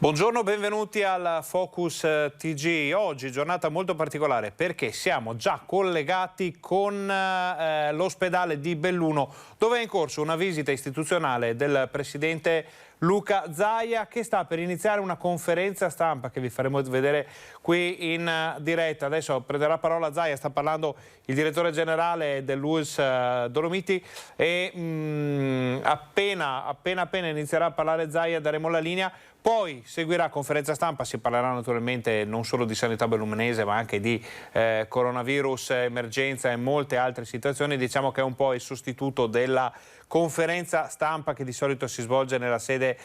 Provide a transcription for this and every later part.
Buongiorno, benvenuti al Focus TG. Oggi giornata molto particolare perché siamo già collegati con l'ospedale di Belluno, dove è in corso una visita istituzionale del presidente Luca Zaia, che sta per iniziare una conferenza stampa che vi faremo vedere qui in diretta. Adesso prenderà la parola Zaia, sta parlando il direttore generale dell'ULSS Dolomiti e appena inizierà a parlare Zaia daremo la linea. Poi seguirà conferenza stampa, si parlerà naturalmente non solo di sanità belluminese ma anche di coronavirus, emergenza e molte altre situazioni. Diciamo che è un po' il sostituto della conferenza stampa che di solito si svolge nella sede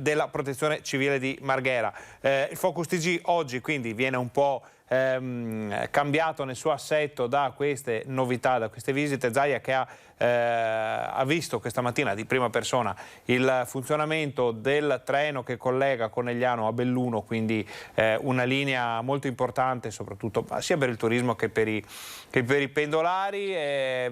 della Protezione Civile di Marghera. Il Focus TG oggi quindi viene un po' cambiato nel suo assetto da queste novità, da queste visite. Zaia che ha visto questa mattina di prima persona il funzionamento del treno che collega Conegliano a Belluno, quindi una linea molto importante soprattutto sia per il turismo che per i pendolari.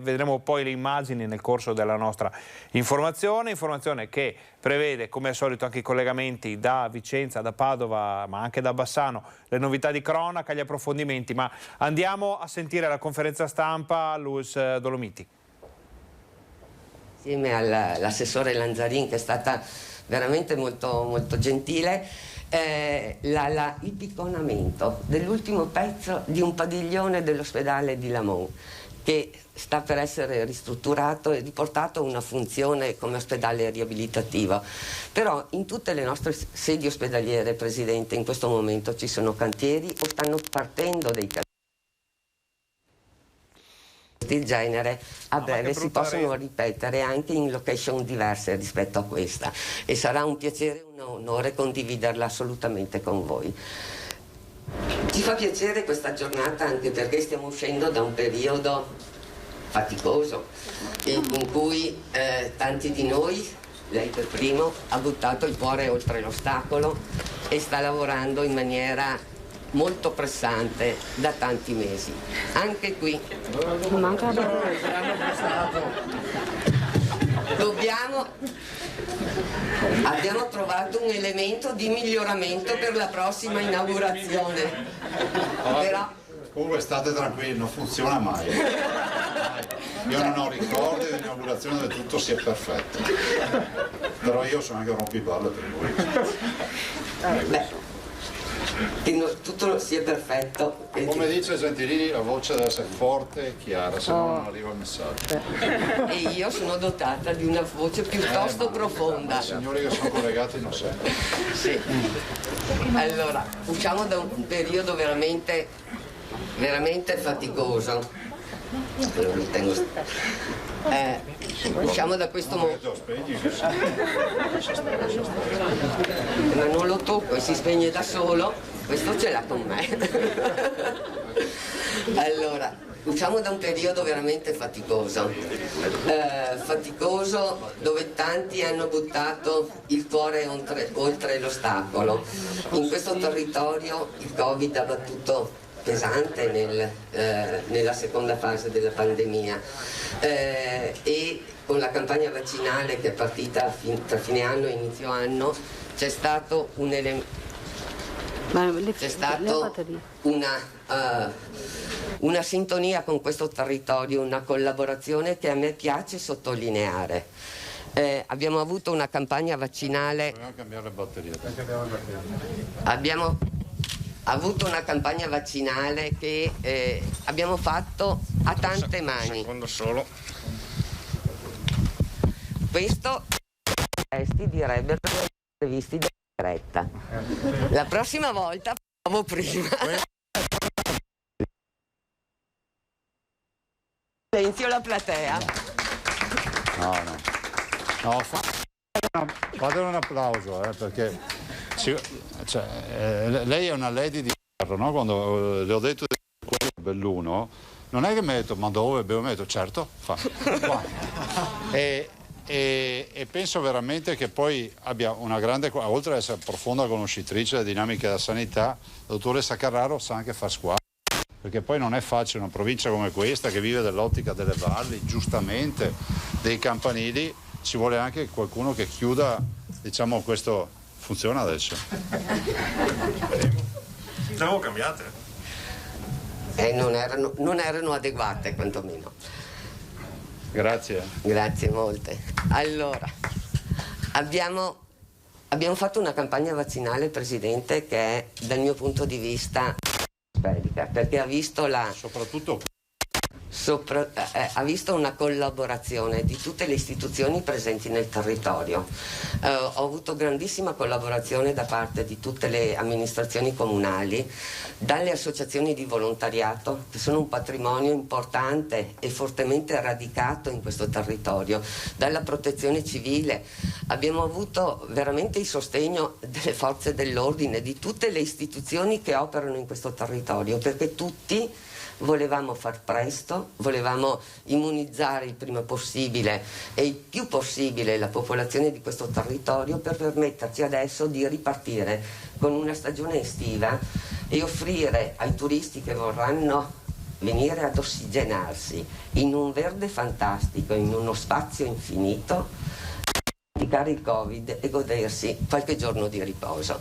Vedremo poi le immagini nel corso della nostra informazione che prevede come al solito anche i collegamenti da Vicenza, da Padova ma anche da Bassano, le novità di cronaca, gli approfondimenti. Ma andiamo a sentire la conferenza stampa all'ULSS Dolomiti. Insieme all'assessore Lanzarin, che è stata veramente molto, molto gentile, il picconamento dell'ultimo pezzo di un padiglione dell'ospedale di Lamont, che sta per essere ristrutturato e riportato a una funzione come ospedale riabilitativo. Però in tutte le nostre sedi ospedaliere, Presidente, in questo momento ci sono cantieri o stanno partendo dei cantieri del genere. A breve si possono ripetere anche in location diverse rispetto a questa, e sarà un piacere e un onore condividerla assolutamente con voi. Ci fa piacere questa giornata anche perché stiamo uscendo da un periodo faticoso in cui tanti di noi, lei per primo, ha buttato il cuore oltre l'ostacolo e sta lavorando in maniera molto pressante da tanti mesi. Anche qui abbiamo trovato un elemento di miglioramento per la prossima inaugurazione. Però comunque state tranquilli, non funziona mai. Io non ho ricordi di inaugurazione dove tutto sia perfetto. Però io sono anche un rompiballe per lui. Beh, che tutto sia perfetto. Come dice Gentilini, la voce deve essere forte e chiara, se no non arriva il messaggio. E io sono dotata di una voce piuttosto profonda. I signori che sono collegati non sentono. Sì. Allora, usciamo da un periodo veramente faticoso. Usciamo da questo momento. Ma non lo tocco e si spegne da solo, questo ce l'ha con me. Allora, usciamo da un periodo veramente faticoso, dove tanti hanno buttato il cuore oltre l'ostacolo. In questo territorio il Covid ha battuto pesante nella seconda fase della pandemia e con la campagna vaccinale che è partita tra fine anno e inizio anno c'è stato una sintonia con questo territorio, una collaborazione che a me piace sottolineare. Abbiamo avuto una campagna vaccinale. Dobbiamo cambiare le batterie. Abbiamo avuto una campagna vaccinale che abbiamo fatto a tante mani. Un secondo solo. Questo questi direbbero previsti da diretta. La prossima volta provo prima. Silenzio la platea. No, fate un applauso perché lei è una lady di ferro, no? Quando le ho detto di quello Belluno, non è che mi ha detto ma dove abbiamo detto certo, fa qua. E penso veramente che poi abbia una grande, oltre ad essere profonda conoscitrice delle dinamiche della sanità, la dottoressa Carraro sa anche far squadra, perché poi non è facile una provincia come questa che vive dell'ottica delle valli, giustamente, dei campanili, ci vuole anche qualcuno che chiuda, diciamo, questo funziona adesso. Le avevo cambiate. Non erano adeguate quantomeno. Grazie. Grazie molte. Allora, abbiamo fatto una campagna vaccinale, Presidente, che è dal mio punto di vista bellica, perché ha visto Soprattutto ha visto una collaborazione di tutte le istituzioni presenti nel territorio. Ho avuto grandissima collaborazione da parte di tutte le amministrazioni comunali, dalle associazioni di volontariato, che sono un patrimonio importante e fortemente radicato in questo territorio, dalla protezione civile. Abbiamo avuto veramente il sostegno delle forze dell'ordine, di tutte le istituzioni che operano in questo territorio, perché tutti volevamo far presto, volevamo immunizzare il prima possibile e il più possibile la popolazione di questo territorio per permetterci adesso di ripartire con una stagione estiva e offrire ai turisti che vorranno venire ad ossigenarsi in un verde fantastico, in uno spazio infinito, dimenticare il Covid e godersi qualche giorno di riposo.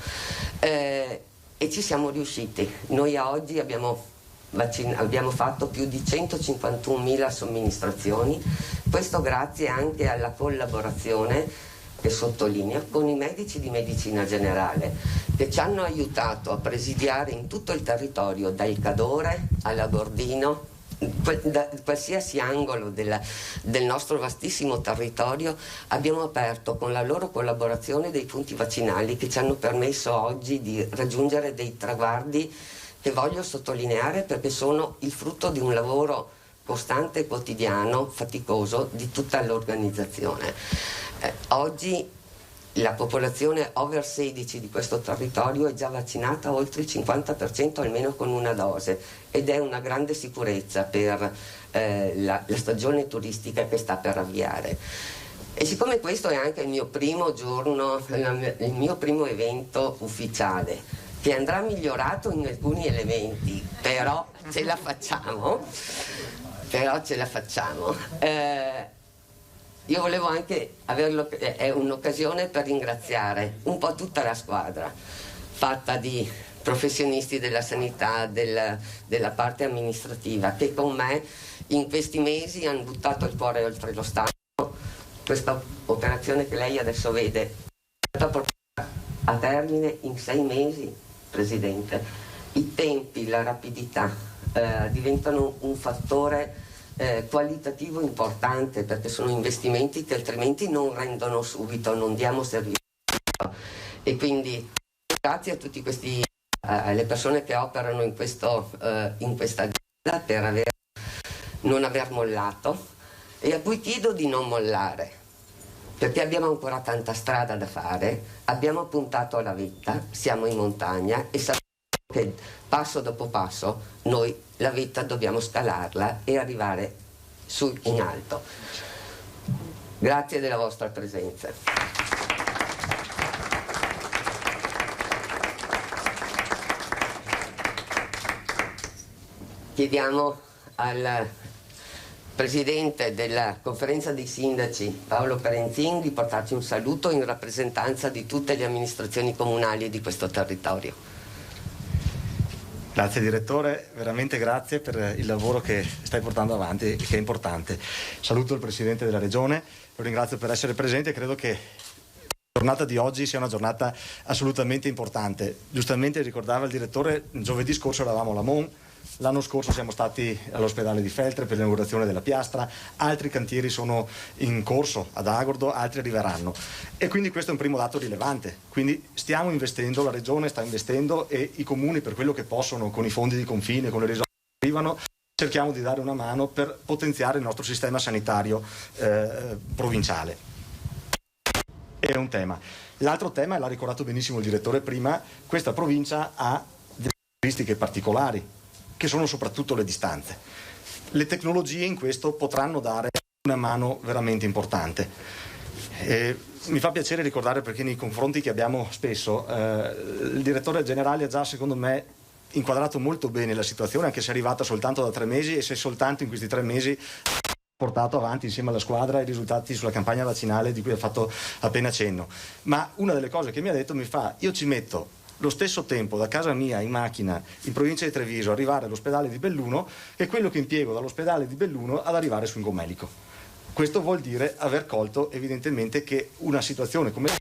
E ci siamo riusciti. Noi a oggi abbiamo fatto più di 151.000 somministrazioni, questo grazie anche alla collaborazione, che sottolineo, con i medici di medicina generale, che ci hanno aiutato a presidiare in tutto il territorio, dal Cadore alla Bordino, da qualsiasi angolo del nostro vastissimo territorio. Abbiamo aperto con la loro collaborazione dei punti vaccinali che ci hanno permesso oggi di raggiungere dei traguardi che voglio sottolineare perché sono il frutto di un lavoro costante, quotidiano, faticoso di tutta l'organizzazione. Oggi la popolazione over 16 di questo territorio è già vaccinata oltre il 50% almeno con una dose ed è una grande sicurezza per la stagione turistica che sta per avviare. E siccome questo è anche il mio primo giorno, il mio primo evento ufficiale, che andrà migliorato in alcuni elementi, però ce la facciamo, io volevo anche è un'occasione per ringraziare un po' tutta la squadra, fatta di professionisti della sanità, della parte amministrativa, che con me in questi mesi hanno buttato il cuore oltre lo Stato. Questa operazione che lei adesso vede è stata portata a termine in 6 mesi, Presidente. I tempi, la rapidità diventano un fattore qualitativo importante, perché sono investimenti che altrimenti non rendono subito, non diamo servizio. E quindi grazie a tutti questi alle persone che operano in questa azienda per non aver mollato, e a cui chiedo di non mollare, perché abbiamo ancora tanta strada da fare, abbiamo puntato alla vetta, siamo in montagna e sappiamo che passo dopo passo noi la vetta dobbiamo scalarla e arrivare su in alto. Grazie della vostra presenza. Chiediamo al Presidente della Conferenza dei Sindaci, Paolo Perenzin, di portarci un saluto in rappresentanza di tutte le amministrazioni comunali di questo territorio. Grazie Direttore, veramente grazie per il lavoro che stai portando avanti e che è importante. Saluto il Presidente della Regione, lo ringrazio per essere presente e credo che la giornata di oggi sia una giornata assolutamente importante. Giustamente ricordava il Direttore, giovedì scorso eravamo a Lamon, l'anno scorso siamo stati all'ospedale di Feltre per l'inaugurazione della piastra, altri cantieri sono in corso ad Agordo, altri arriveranno e quindi questo è un primo dato rilevante. Quindi stiamo investendo, la Regione sta investendo e i comuni per quello che possono con i fondi di confine, con le risorse che arrivano, cerchiamo di dare una mano per potenziare il nostro sistema sanitario provinciale. È un tema. L'altro tema, l'ha ricordato benissimo il Direttore prima, questa provincia ha delle caratteristiche particolari, che sono soprattutto le distanze. Le tecnologie in questo potranno dare una mano veramente importante. Mi fa piacere ricordare, perché nei confronti che abbiamo spesso, il Direttore Generale ha già, secondo me, inquadrato molto bene la situazione, anche se è arrivata soltanto da 3 mesi e se soltanto in questi 3 mesi portato avanti insieme alla squadra i risultati sulla campagna vaccinale di cui ha fatto appena cenno, ma una delle cose che mi ha detto io ci metto lo stesso tempo da casa mia in macchina in provincia di Treviso arrivare all'ospedale di Belluno che quello che impiego dall'ospedale di Belluno ad arrivare su Ingomelico. Questo vuol dire aver colto evidentemente che una situazione come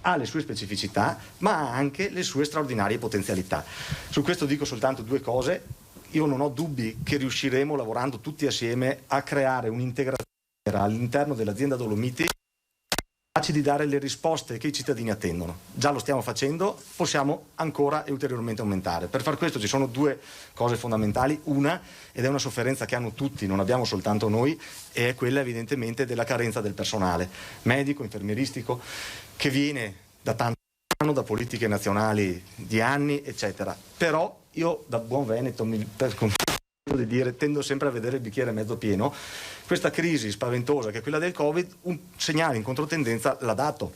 ha le sue specificità ma ha anche le sue straordinarie potenzialità. Su questo dico soltanto due cose. Io non ho dubbi che riusciremo lavorando tutti assieme a creare un'integrazione all'interno dell'azienda Dolomiti capaci di dare le risposte che i cittadini attendono. Già lo stiamo facendo, possiamo ancora e ulteriormente aumentare. Per far questo ci sono due cose fondamentali. Una, ed è una sofferenza che hanno tutti, non abbiamo soltanto noi, e è quella evidentemente della carenza del personale medico, infermieristico, che viene da tanto anno, da politiche nazionali di anni, eccetera. Però io da buon veneto di dire, tendo sempre a vedere il bicchiere mezzo pieno. Questa crisi spaventosa che è quella del Covid un segnale in controtendenza l'ha dato,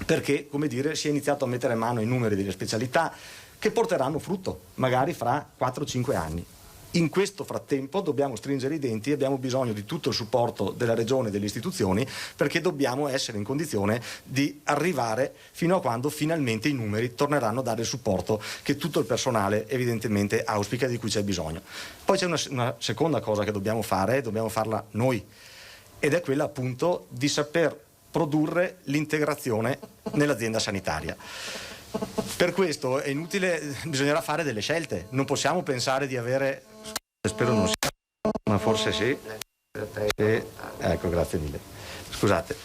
perché come dire si è iniziato a mettere mano ai numeri delle specialità che porteranno frutto magari fra 4-5 anni. In questo frattempo dobbiamo stringere i denti e abbiamo bisogno di tutto il supporto della Regione e delle istituzioni, perché dobbiamo essere in condizione di arrivare fino a quando finalmente i numeri torneranno a dare il supporto che tutto il personale evidentemente auspica e di cui c'è bisogno. Poi c'è una seconda cosa che dobbiamo fare, dobbiamo farla noi, ed è quella appunto di saper produrre l'integrazione nell'azienda sanitaria. Per questo è inutile, bisognerà fare delle scelte, non possiamo pensare di avere, spero non sia, ma forse sì, ecco, grazie mille, scusate,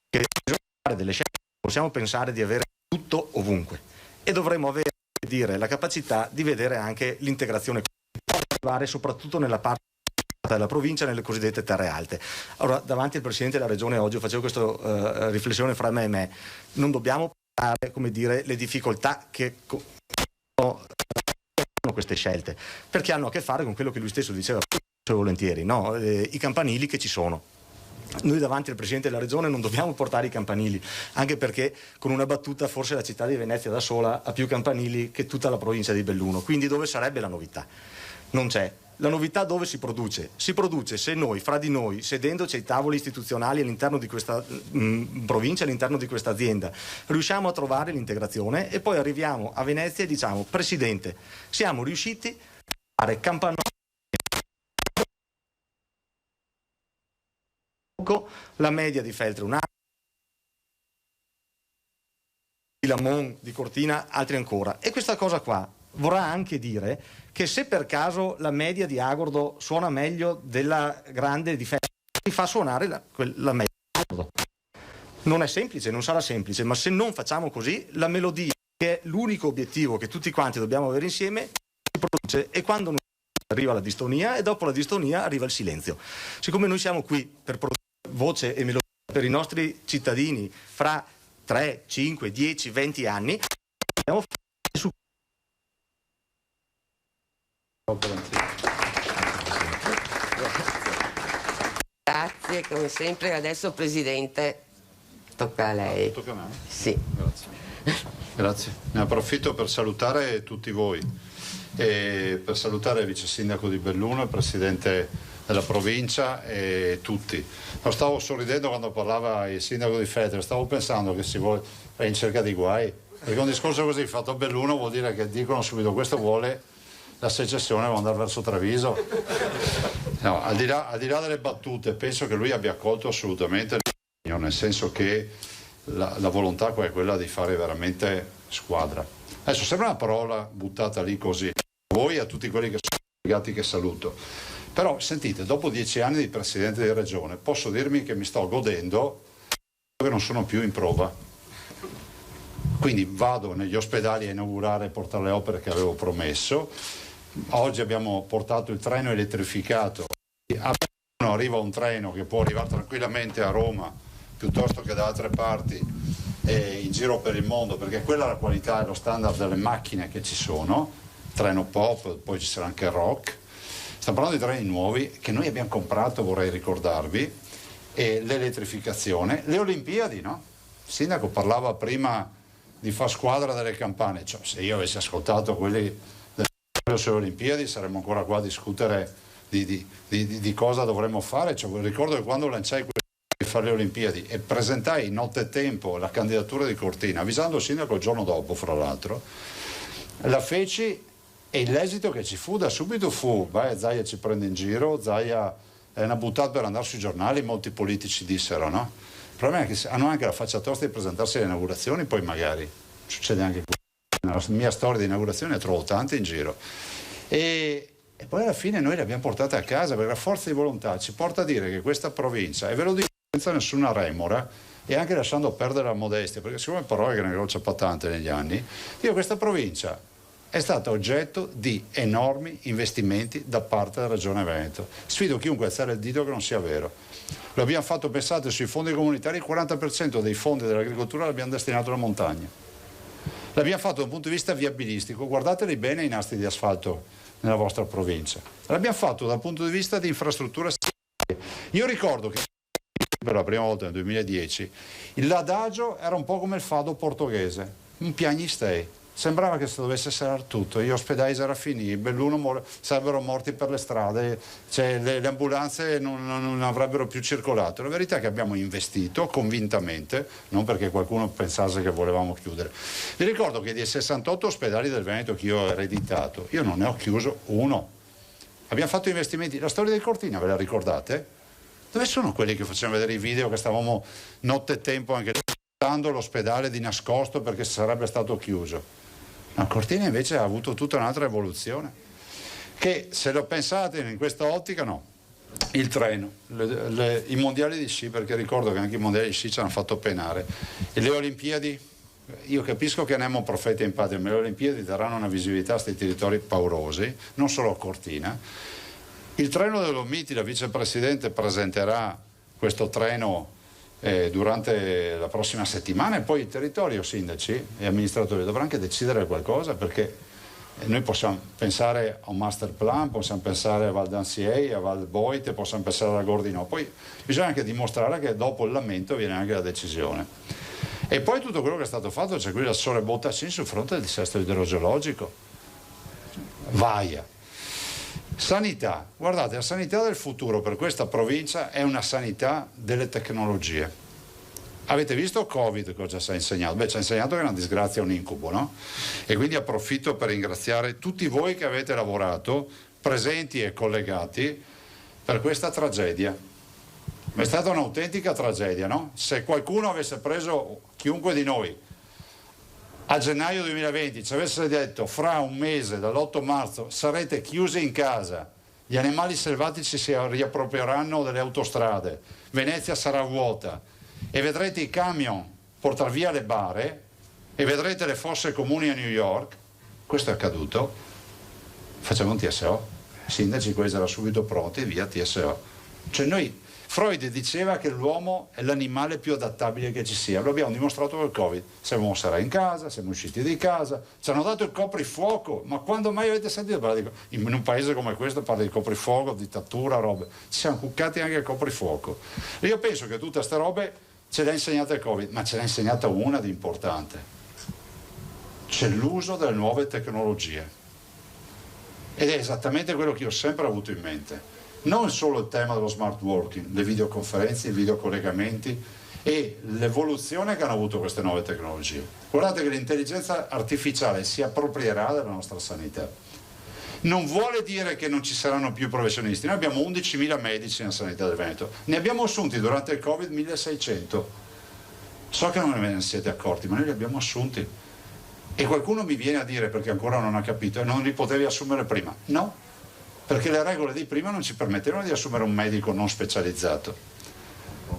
che bisogna fare delle scelte, possiamo pensare di avere tutto ovunque e dovremo avere, dire, la capacità di vedere anche l'integrazione, arrivare soprattutto nella parte della provincia, nelle cosiddette terre alte. Allora, davanti al Presidente della Regione oggi facevo questa riflessione fra me e me, non dobbiamo parlare, come dire, le difficoltà che hanno queste scelte, perché hanno a che fare con quello che lui stesso diceva volentieri, no? I campanili che ci sono. Noi davanti al Presidente della Regione non dobbiamo portare i campanili, anche perché con una battuta forse la città di Venezia da sola ha più campanili che tutta la provincia di Belluno, quindi dove sarebbe la novità? Non c'è. La novità dove si produce? Si produce se noi, fra di noi, sedendoci ai tavoli istituzionali all'interno di questa provincia, all'interno di questa azienda, riusciamo a trovare l'integrazione e poi arriviamo a Venezia e diciamo: Presidente, siamo riusciti a fare campanili, la media di Feltre un anno, di Lamon, di Cortina, altri ancora. E questa cosa qua vorrà anche dire che se per caso la media di Agordo suona meglio della grande di Feltre, si fa suonare la media di Agordo. Non è semplice, non sarà semplice, ma se non facciamo così, la melodia, che è l'unico obiettivo che tutti quanti dobbiamo avere insieme, si produce, e quando non arriva la distonia, e dopo la distonia arriva il silenzio. Siccome noi siamo qui per produrre voce e melodia per i nostri cittadini fra 3, 5, 10, 20 anni, dobbiamo fare su. Grazie, come sempre. Adesso, Presidente, tocca a lei. Tocca a me? Sì. Grazie. Ne approfitto per salutare tutti voi e per salutare il vice sindaco di Belluno, il presidente della provincia e tutti. No, stavo sorridendo quando parlava il sindaco di Feltre, stavo pensando che si vuole in cerca di guai, perché un discorso così fatto a Belluno vuol dire che dicono subito: questo vuole la secessione, vuole andare verso Treviso. No, al di là delle battute, penso che lui abbia colto assolutamente l'impegno, nel senso che la volontà è quella di fare veramente squadra. Adesso sembra una parola buttata lì così, a voi e a tutti quelli che sono legati, che saluto. Però sentite, dopo 10 anni di Presidente di Regione posso dirmi che mi sto godendo che non sono più in prova. Quindi vado negli ospedali a inaugurare e portare le opere che avevo promesso. Oggi abbiamo portato il treno elettrificato. A Milano arriva un treno che può arrivare tranquillamente a Roma piuttosto che da altre parti e in giro per il mondo, perché quella è la qualità e lo standard delle macchine che ci sono. Treno pop, poi ci sarà anche rock. Stiamo parlando di treni nuovi che noi abbiamo comprato, vorrei ricordarvi, e l'elettrificazione, le Olimpiadi, no? Il sindaco parlava prima di far squadra delle campane, cioè, se io avessi ascoltato quelli sulle Olimpiadi saremmo ancora qua a discutere di cosa dovremmo fare. Cioè, ricordo che quando lanciai di fare le Olimpiadi e presentai nottetempo la candidatura di Cortina, avvisando il sindaco il giorno dopo, fra l'altro, la feci e l'esito che ci fu da subito fu: Zaia ci prende in giro, Zaia è una buttata per andare sui giornali, molti politici dissero, no? Il problema è che hanno anche la faccia tosta di presentarsi alle inaugurazioni, poi magari succede anche qui. Nella mia storia di inaugurazione ne trovo tante in giro. E poi alla fine noi le abbiamo portate a casa, perché la forza di volontà ci porta a dire che questa provincia, e ve lo dico senza nessuna remora e anche lasciando perdere la modestia, perché siccome parole che ne ho tante negli anni, questa provincia è stata oggetto di enormi investimenti da parte della Regione Veneto. Sfido chiunque a alzare il dito che non sia vero. Lo abbiamo fatto, pensate, sui fondi comunitari, il 40% dei fondi dell'agricoltura l'abbiamo destinato alla montagna. L'abbiamo fatto da un punto di vista viabilistico, guardateli bene i nastri di asfalto nella vostra provincia. L'abbiamo fatto dal punto di vista di infrastrutture. Io ricordo che per la prima volta nel 2010 l'adagio era un po' come il fado portoghese, un piagnistei. Sembrava che si dovesse serrare tutto, gli ospedali era finiti, Belluno sarebbero morti per le strade, cioè le ambulanze non avrebbero più circolato. La verità è che abbiamo investito convintamente, non perché qualcuno pensasse che volevamo chiudere. Vi ricordo che dei 68 ospedali del Veneto che io ho ereditato, io non ne ho chiuso uno. Abbiamo fatto investimenti. La storia del Cortina, ve la ricordate? Dove sono quelli che facevano vedere i video che stavamo nottetempo anche l'ospedale di nascosto perché sarebbe stato chiuso? No, Cortina invece ha avuto tutta un'altra evoluzione, che se lo pensate in questa ottica, no. Il treno, i mondiali di sci, perché ricordo che anche i mondiali di sci ci hanno fatto penare, e le Olimpiadi, io capisco che andiamo profeti in patria, ma le Olimpiadi daranno una visibilità a questi territori paurosi, non solo a Cortina. Il treno dell'Omiti, la vicepresidente presenterà questo treno durante la prossima settimana, e poi il territorio, sindaci e amministratori dovrà anche decidere qualcosa, perché noi possiamo pensare a un master plan, possiamo pensare a Val d'Ansiei, a Val Boite, possiamo pensare alla Gordino, poi bisogna anche dimostrare che dopo il lamento viene anche la decisione. E poi tutto quello che è stato fatto, c'è qui la Sole Bottacin sul fronte del dissesto idrogeologico. Vaia. Sanità, guardate, la sanità del futuro per questa provincia è una sanità delle tecnologie. Avete visto Covid cosa ci ha insegnato? Beh, ci ha insegnato che è una disgrazia, un incubo, no? E quindi approfitto per ringraziare tutti voi che avete lavorato, presenti e collegati, per questa tragedia. È stata un'autentica tragedia, no? Se qualcuno avesse preso, chiunque di noi, a gennaio 2020 ci avesse detto fra un mese, dall'8 marzo, sarete chiusi in casa, gli animali selvatici si riapproprieranno delle autostrade, Venezia sarà vuota e vedrete i camion portare via le bare e vedrete le fosse comuni a New York, questo è accaduto, facciamo un TSO, i sindaci quelli erano subito pronti e via TSO. Cioè noi, Freud diceva che l'uomo è l'animale più adattabile che ci sia, lo abbiamo dimostrato col Covid, siamo stati in casa, siamo usciti di casa, ci hanno dato il coprifuoco, ma quando mai avete sentito parlare in un paese come questo parla di coprifuoco, dittatura, robe, ci siamo cuccati anche il coprifuoco. E io penso che tutte queste robe ce le ha insegnate il Covid, ma ce l'ha insegnata una di importante, c'è l'uso delle nuove tecnologie ed è esattamente quello che io ho sempre avuto in mente. Non solo il tema dello smart working, le videoconferenze, i videocollegamenti e l'evoluzione che hanno avuto queste nuove tecnologie. Guardate che l'intelligenza artificiale si approprierà della nostra sanità. Non vuole dire che non ci saranno più professionisti. Noi abbiamo 11.000 medici nella sanità del Veneto. Ne abbiamo assunti durante il Covid 1.600. So che non ve ne siete accorti, ma noi li abbiamo assunti. E qualcuno mi viene a dire, perché ancora non ha capito, non li potevi assumere prima. No. Perché le regole di prima non ci permettevano di assumere un medico non specializzato.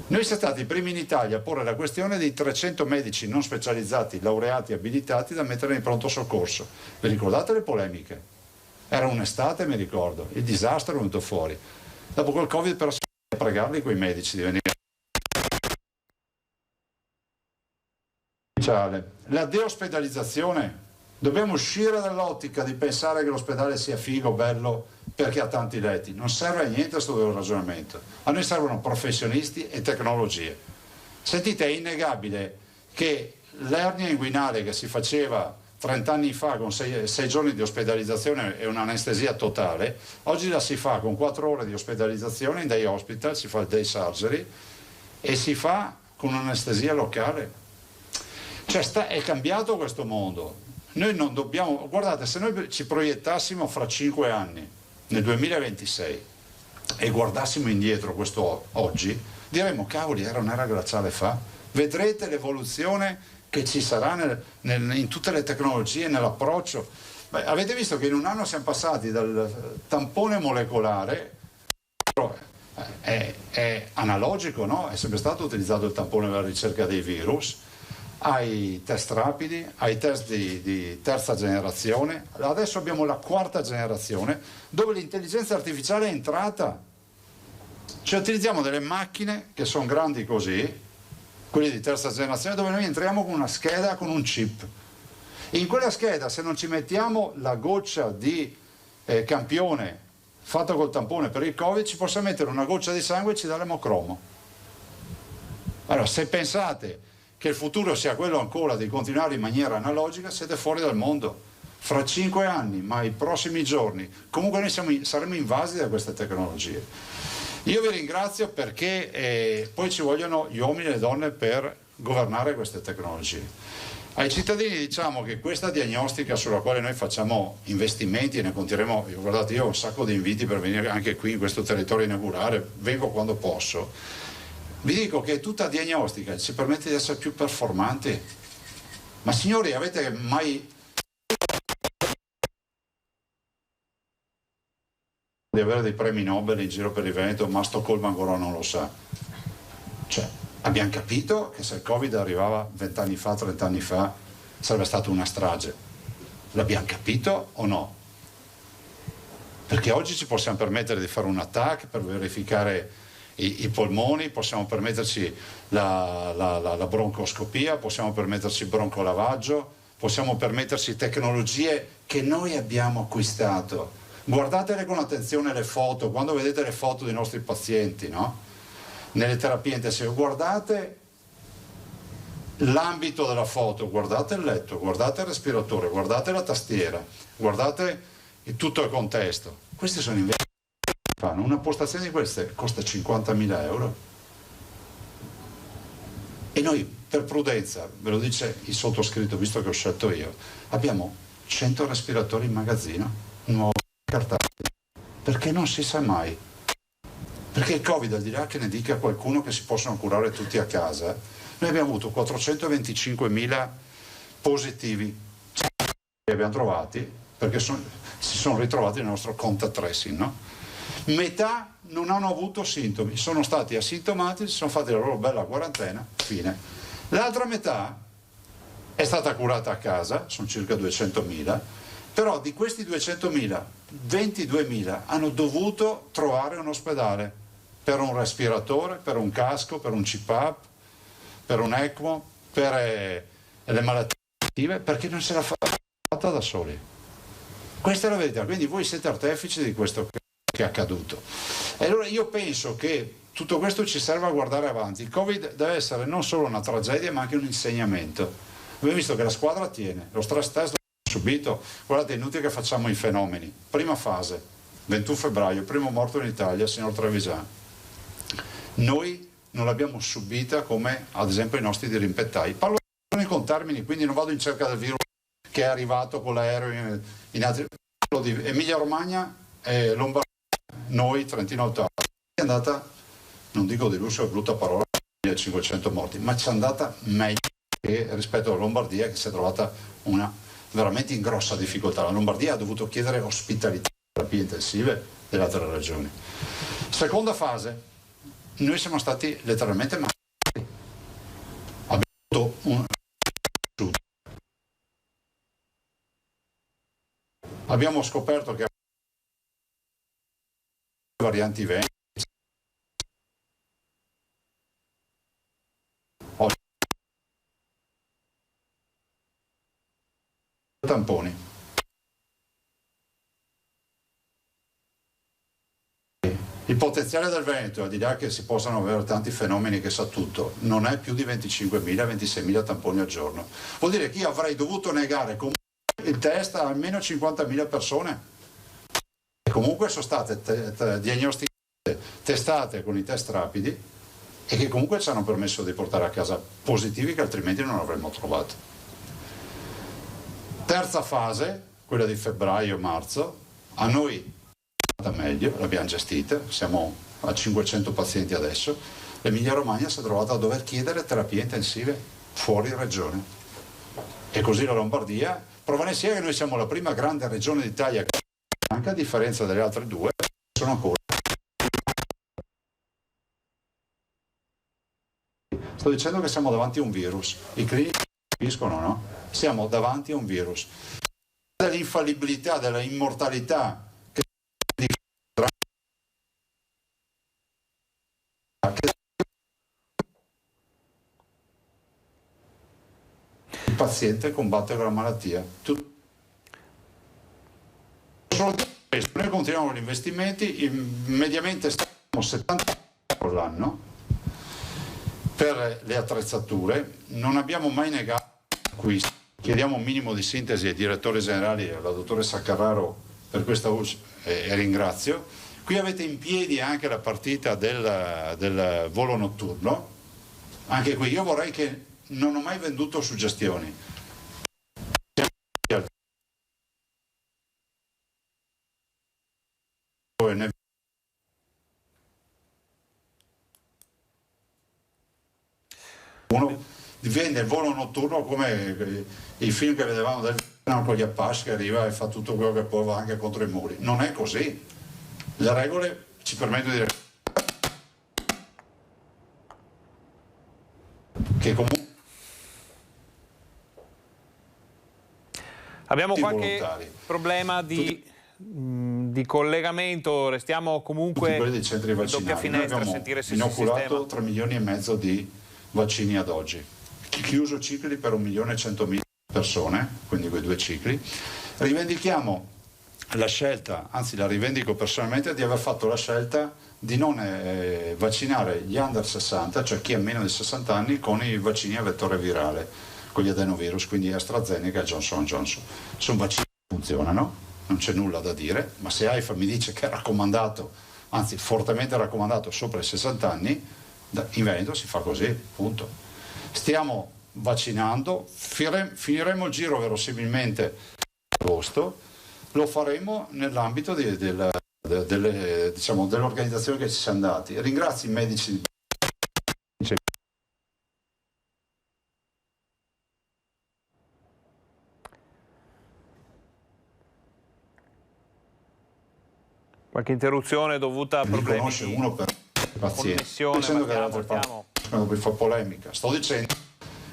Noi siamo stati i primi in Italia a porre la questione dei 300 medici non specializzati, laureati, abilitati da mettere in pronto soccorso. Vi ricordate le polemiche? Era un'estate, mi ricordo, il disastro è venuto fuori. Dopo quel Covid però si a pregarli quei medici di venire. La deospedalizzazione, dobbiamo uscire dall'ottica di pensare che l'ospedale sia figo, bello, perché ha tanti letti. Non serve a niente questo ragionamento. A noi servono professionisti e tecnologie. Sentite, è innegabile che l'ernia inguinale che si faceva 30 anni fa con 6 giorni di ospedalizzazione e un'anestesia totale, oggi la si fa con 4 ore di ospedalizzazione in day hospital, si fa il day surgery e si fa con un'anestesia locale. Cioè è cambiato questo mondo. Noi non dobbiamo, guardate, se noi ci proiettassimo fra 5 anni, nel 2026, e guardassimo indietro questo oggi, diremmo cavoli, era un'era glaciale fa. Vedrete l'evoluzione che ci sarà in tutte le tecnologie, nell'approccio. Avete visto che in un anno siamo passati dal tampone molecolare, è analogico, no? È sempre stato utilizzato il tampone per la ricerca dei virus, ai test rapidi, ai test di terza generazione. Adesso abbiamo la quarta generazione dove l'intelligenza artificiale è entrata. Cioè utilizziamo delle macchine che sono grandi così, quelli di terza generazione, dove noi entriamo con una scheda con un chip. In quella scheda, se non ci mettiamo la goccia di campione fatta col tampone per il Covid, ci possiamo mettere una goccia di sangue e ci dà l'emocromo. Allora, se pensate che il futuro sia quello ancora di continuare in maniera analogica, siete fuori dal mondo. Fra 5 anni, ma i prossimi giorni, comunque noi saremo invasi da queste tecnologie. Io vi ringrazio perché poi ci vogliono gli uomini e le donne per governare queste tecnologie. Ai cittadini diciamo che questa diagnostica sulla quale noi facciamo investimenti e ne continueremo, guardate, io ho un sacco di inviti per venire anche qui in questo territorio inaugurale, vengo quando posso. Vi dico che tutta diagnostica ci permette di essere più performanti. Ma signori, avete mai di avere dei premi Nobel in giro per il Veneto, ma Stoccolma ancora non lo sa? Cioè, abbiamo capito che se il Covid arrivava 20 anni fa, 30 anni fa, sarebbe stata una strage. L'abbiamo capito o no? Perché oggi ci possiamo permettere di fare un attacco per verificare i polmoni, possiamo permetterci la broncoscopia, possiamo permetterci il broncolavaggio, possiamo permetterci tecnologie che noi abbiamo acquistato. Guardatele con attenzione le foto, quando vedete le foto dei nostri pazienti, no? Nelle terapie intensive, guardate l'ambito della foto, guardate il letto, guardate il respiratore, guardate la tastiera, guardate tutto il contesto. Questi sono investimenti. Una postazione di queste costa 50.000 euro. E noi, per prudenza, ve lo dice il sottoscritto, visto che ho scelto io, abbiamo 100 respiratori in magazzino, nuovi, cartati, perché non si sa mai. Perché il Covid, al di là che ne dica qualcuno che si possono curare tutti a casa, noi abbiamo avuto 425.000 positivi, li abbiamo trovati, perché si sono ritrovati nel nostro contact tracing, no? Metà non hanno avuto sintomi, sono stati asintomatici, si sono fatti la loro bella quarantena, fine. L'altra metà è stata curata a casa, sono circa 200.000, però di questi 200.000, 22.000 hanno dovuto trovare un ospedale per un respiratore, per un casco, per un CPAP, per un ECMO, per le malattie attive, perché non se l'ha fatta da soli. Questa è la verità, quindi voi siete artefici di questo che è accaduto. E allora io penso che tutto questo ci serve a guardare avanti. Il Covid deve essere non solo una tragedia ma anche un insegnamento. Abbiamo visto che la squadra tiene, lo stress test l'abbiamo subito, guardate, è inutile che facciamo i fenomeni. Prima fase, 21 febbraio, primo morto in Italia, signor Trevisan. Noi non l'abbiamo subita come ad esempio i nostri dirimpettai. Parlo con termini, quindi non vado in cerca del virus che è arrivato con l'aereo in altri. Emilia Romagna e Lombardia. Noi, Trentino Alto Adige, è andata, non dico di lusso, è brutta parola, 1500 morti, ma ci è andata meglio che rispetto alla Lombardia, che si è trovata veramente in grossa difficoltà. La Lombardia ha dovuto chiedere ospitalità, terapie intensive delle altre regioni. Seconda fase, noi siamo stati letteralmente massacrati. Abbiamo avuto abbiamo scoperto che varianti vengono tamponi. Il potenziale del Veneto, al di là che si possano avere tanti fenomeni che sa tutto, non è più di 25.000-26.000 tamponi al giorno. Vuol dire che io avrei dovuto negare comunque il test a almeno 50.000 persone e comunque sono state diagnosticate, testate con i test rapidi e che comunque ci hanno permesso di portare a casa positivi che altrimenti non avremmo trovato. Terza fase, quella di febbraio-marzo, a noi è andata meglio, l'abbiamo gestita, siamo a 500 pazienti adesso. L'Emilia Romagna si è trovata a dover chiedere terapie intensive fuori regione. E così la Lombardia, prova ne sia che noi siamo la prima grande regione d'Italia che anche a differenza delle altre due sono ancora. Sto dicendo che siamo davanti a un virus, i clinici capiscono, no? Siamo davanti a un virus. Dell'infallibilità, della immortalità che il paziente combatte con la malattia. Noi continuiamo gli investimenti, mediamente stiamo 70 euro l'anno per le attrezzature, non abbiamo mai negato acquisti. Chiediamo un minimo di sintesi ai direttori generali e alla dottoressa Carraro per questa voce e ringrazio. Qui avete in piedi anche la partita del volo notturno, anche qui io vorrei che non ho mai venduto suggestioni. Uno vende il volo notturno come i film che vedevamo del con gli Apache che arriva e fa tutto quello che può, va anche contro i muri. Non è così. Le regole ci permettono di dire che comunque abbiamo qualche volontari. Problema di collegamento, restiamo comunque quelli dei centri in vaccinali. doppia finestra a sentire se si sistema. Inoculato 3 milioni e mezzo di vaccini ad oggi, chiuso cicli per 1.100.000 persone, quindi quei 2 cicli. Rivendichiamo la scelta, anzi la rivendico personalmente, di aver fatto la scelta di non vaccinare gli under 60, cioè chi ha meno di 60 anni, con i vaccini a vettore virale, con gli adenovirus, quindi AstraZeneca e Johnson & Johnson. Sono vaccini che funzionano, non c'è nulla da dire, ma se AIFA mi dice che è raccomandato, anzi fortemente raccomandato sopra i 60 anni, in Veneto si fa così, punto. Stiamo vaccinando, finiremo il giro verosimilmente a agosto, lo faremo nell'ambito dell'organizzazione che ci siamo dati. Ringrazio i medici. Qualche interruzione dovuta a problemi conosce uno per paziente. Connessione, Dicendo che dall'altra partiamo. parte poi fa polemica. Sto dicendo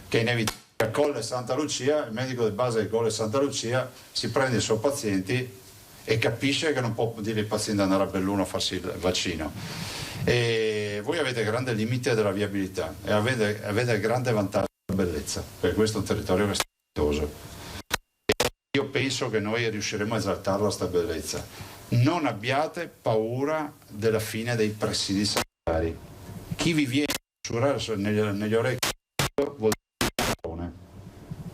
che inevitabile a Colle Santa Lucia, il medico di base di Colle Santa Lucia si prende i suoi pazienti e capisce che non può dire ai pazienti di andare a Belluno a farsi il vaccino. E voi avete grande limite della viabilità e avete grande vantaggio della bellezza, perché questo è un territorio che è strepitoso. Io penso che noi riusciremo a esaltarla sta bellezza. Non abbiate paura della fine dei presidi sanitari. Chi vi viene a sussurrare negli orecchi vuol dire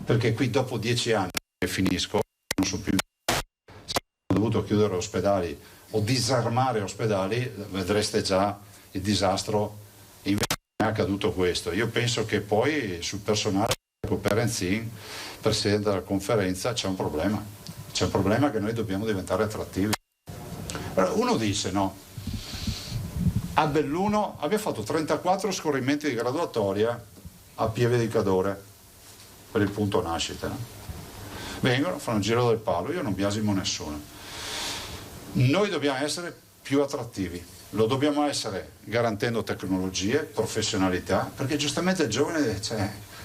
perché qui dopo 10 anni che finisco non so più, se ho dovuto chiudere ospedali o disarmare ospedali, vedreste già il disastro. Invece è accaduto questo. Io penso che poi sul personale, Perenzin, presidente della conferenza, c'è un problema che noi dobbiamo diventare attrattivi. Uno dice no, a Belluno abbiamo fatto 34 scorrimenti di graduatoria a Pieve di Cadore per il punto nascita, no? Vengono, fanno il giro del palo, io non biasimo nessuno. Noi dobbiamo essere più attrattivi, lo dobbiamo essere garantendo tecnologie, professionalità, perché giustamente il giovane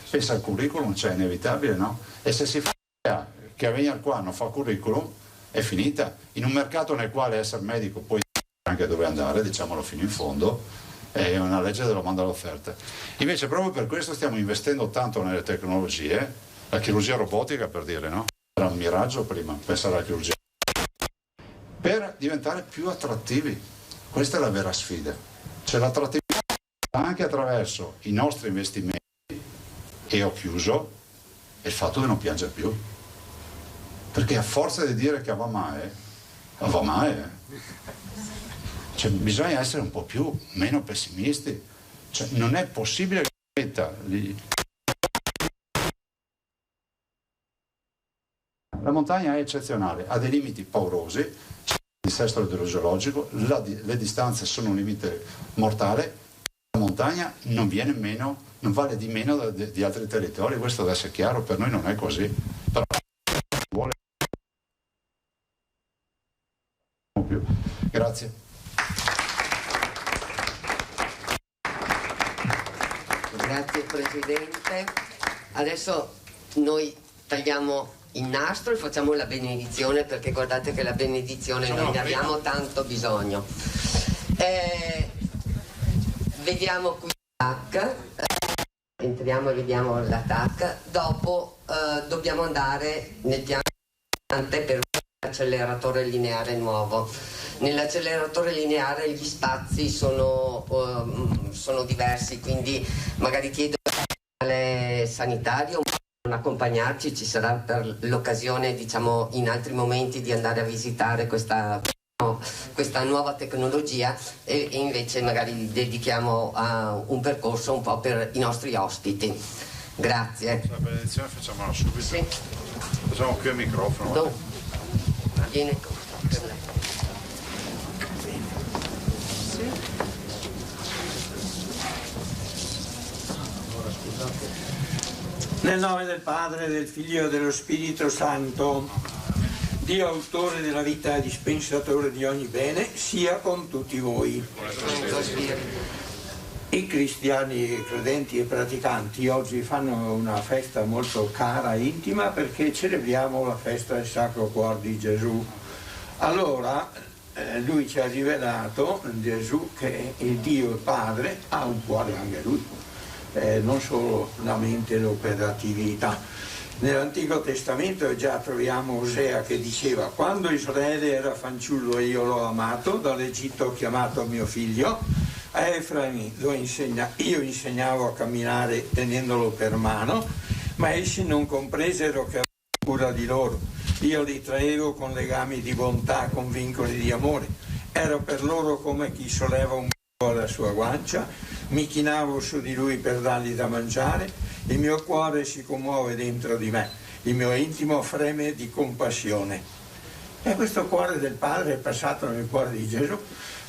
pensa al curriculum, è inevitabile, no? E se si fa che a venire qua non fa curriculum, è finita. In un mercato nel quale essere medico poi anche dove andare, diciamolo fino in fondo, è una legge della domanda all'offerta. Invece proprio per questo stiamo investendo tanto nelle tecnologie, la chirurgia robotica per dire, no? Era un miraggio prima, pensare alla chirurgia, per diventare più attrattivi. Questa è la vera sfida. C'è l'attrattività anche attraverso i nostri investimenti, e ho chiuso, e il fatto di non piangere più. perché a forza di dire che va male, cioè, bisogna essere un po' meno pessimisti, cioè, non è possibile che la montagna è eccezionale, ha dei limiti paurosi, il dissesto idrogeologico, le distanze sono un limite mortale, la montagna non vale di meno di altri territori, questo deve essere chiaro, per noi non è così. Però vuole più. Grazie. Grazie Presidente. Adesso noi tagliamo il nastro e facciamo la benedizione, perché guardate che la benedizione noi ne abbiamo tanto bisogno. Vediamo qui TAC, entriamo e vediamo la TAC, dopo dobbiamo andare nel piano per l'acceleratore lineare nuovo. Nell'acceleratore lineare gli spazi sono diversi, quindi magari chiedo al sanitario non accompagnarci, ci sarà per l'occasione, diciamo, in altri momenti di andare a visitare questa nuova tecnologia e invece magari dedichiamo a un percorso un po' per i nostri ospiti. Grazie. La benedizione facciamola subito. Sì. Facciamo qui al microfono. Viene con Nel nome del Padre, del Figlio e dello Spirito Santo, Dio autore della vita e dispensatore di ogni bene, sia con tutti voi. I cristiani, credenti e praticanti oggi fanno una festa molto cara e intima, perché celebriamo la festa del Sacro Cuore di Gesù. Allora lui ci ha rivelato, Gesù, che il Dio Padre ha un cuore anche lui. Non solo la mente e l'operatività. Nell'Antico Testamento già troviamo Osea che diceva: quando Israele era fanciullo io l'ho amato, dall'Egitto ho chiamato mio figlio, a Efraim io insegnavo a camminare tenendolo per mano, ma essi non compresero che avevo cura di loro. Io li traevo con legami di bontà, con vincoli di amore. Ero per loro come chi solleva un alla sua guancia, mi chinavo su di lui per dargli da mangiare, il mio cuore si commuove dentro di me, il mio intimo freme di compassione. E questo cuore del Padre è passato nel cuore di Gesù,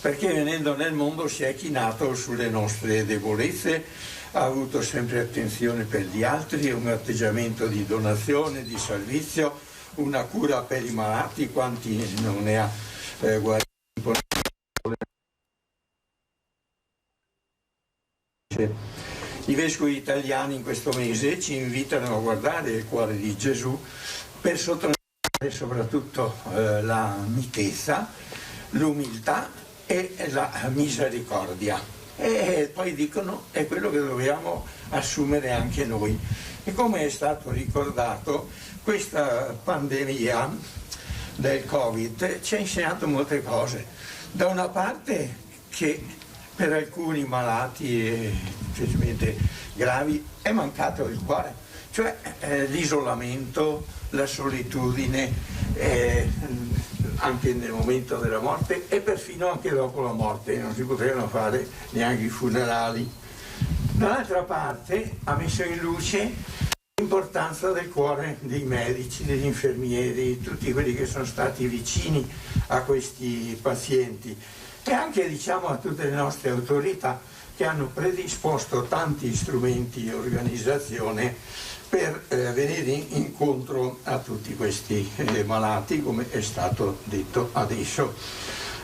perché venendo nel mondo si è chinato sulle nostre debolezze, ha avuto sempre attenzione per gli altri, un atteggiamento di donazione, di servizio, una cura per i malati, quanti non ne ha guariti. I vescovi italiani in questo mese ci invitano a guardare il cuore di Gesù per sottolineare soprattutto la mitezza, l'umiltà e la misericordia. E poi dicono è quello che dobbiamo assumere anche noi. E come è stato ricordato, questa pandemia del Covid ci ha insegnato molte cose. Da una parte che per alcuni malati e specialmente gravi è mancato il cuore, cioè l'isolamento, la solitudine, anche nel momento della morte e perfino anche dopo la morte, non si potevano fare neanche i funerali. Dall'altra parte ha messo in luce l'importanza del cuore dei medici, degli infermieri, tutti quelli che sono stati vicini a questi pazienti. E anche, diciamo, a tutte le nostre autorità che hanno predisposto tanti strumenti e organizzazione per venire incontro a tutti questi malati, come è stato detto adesso.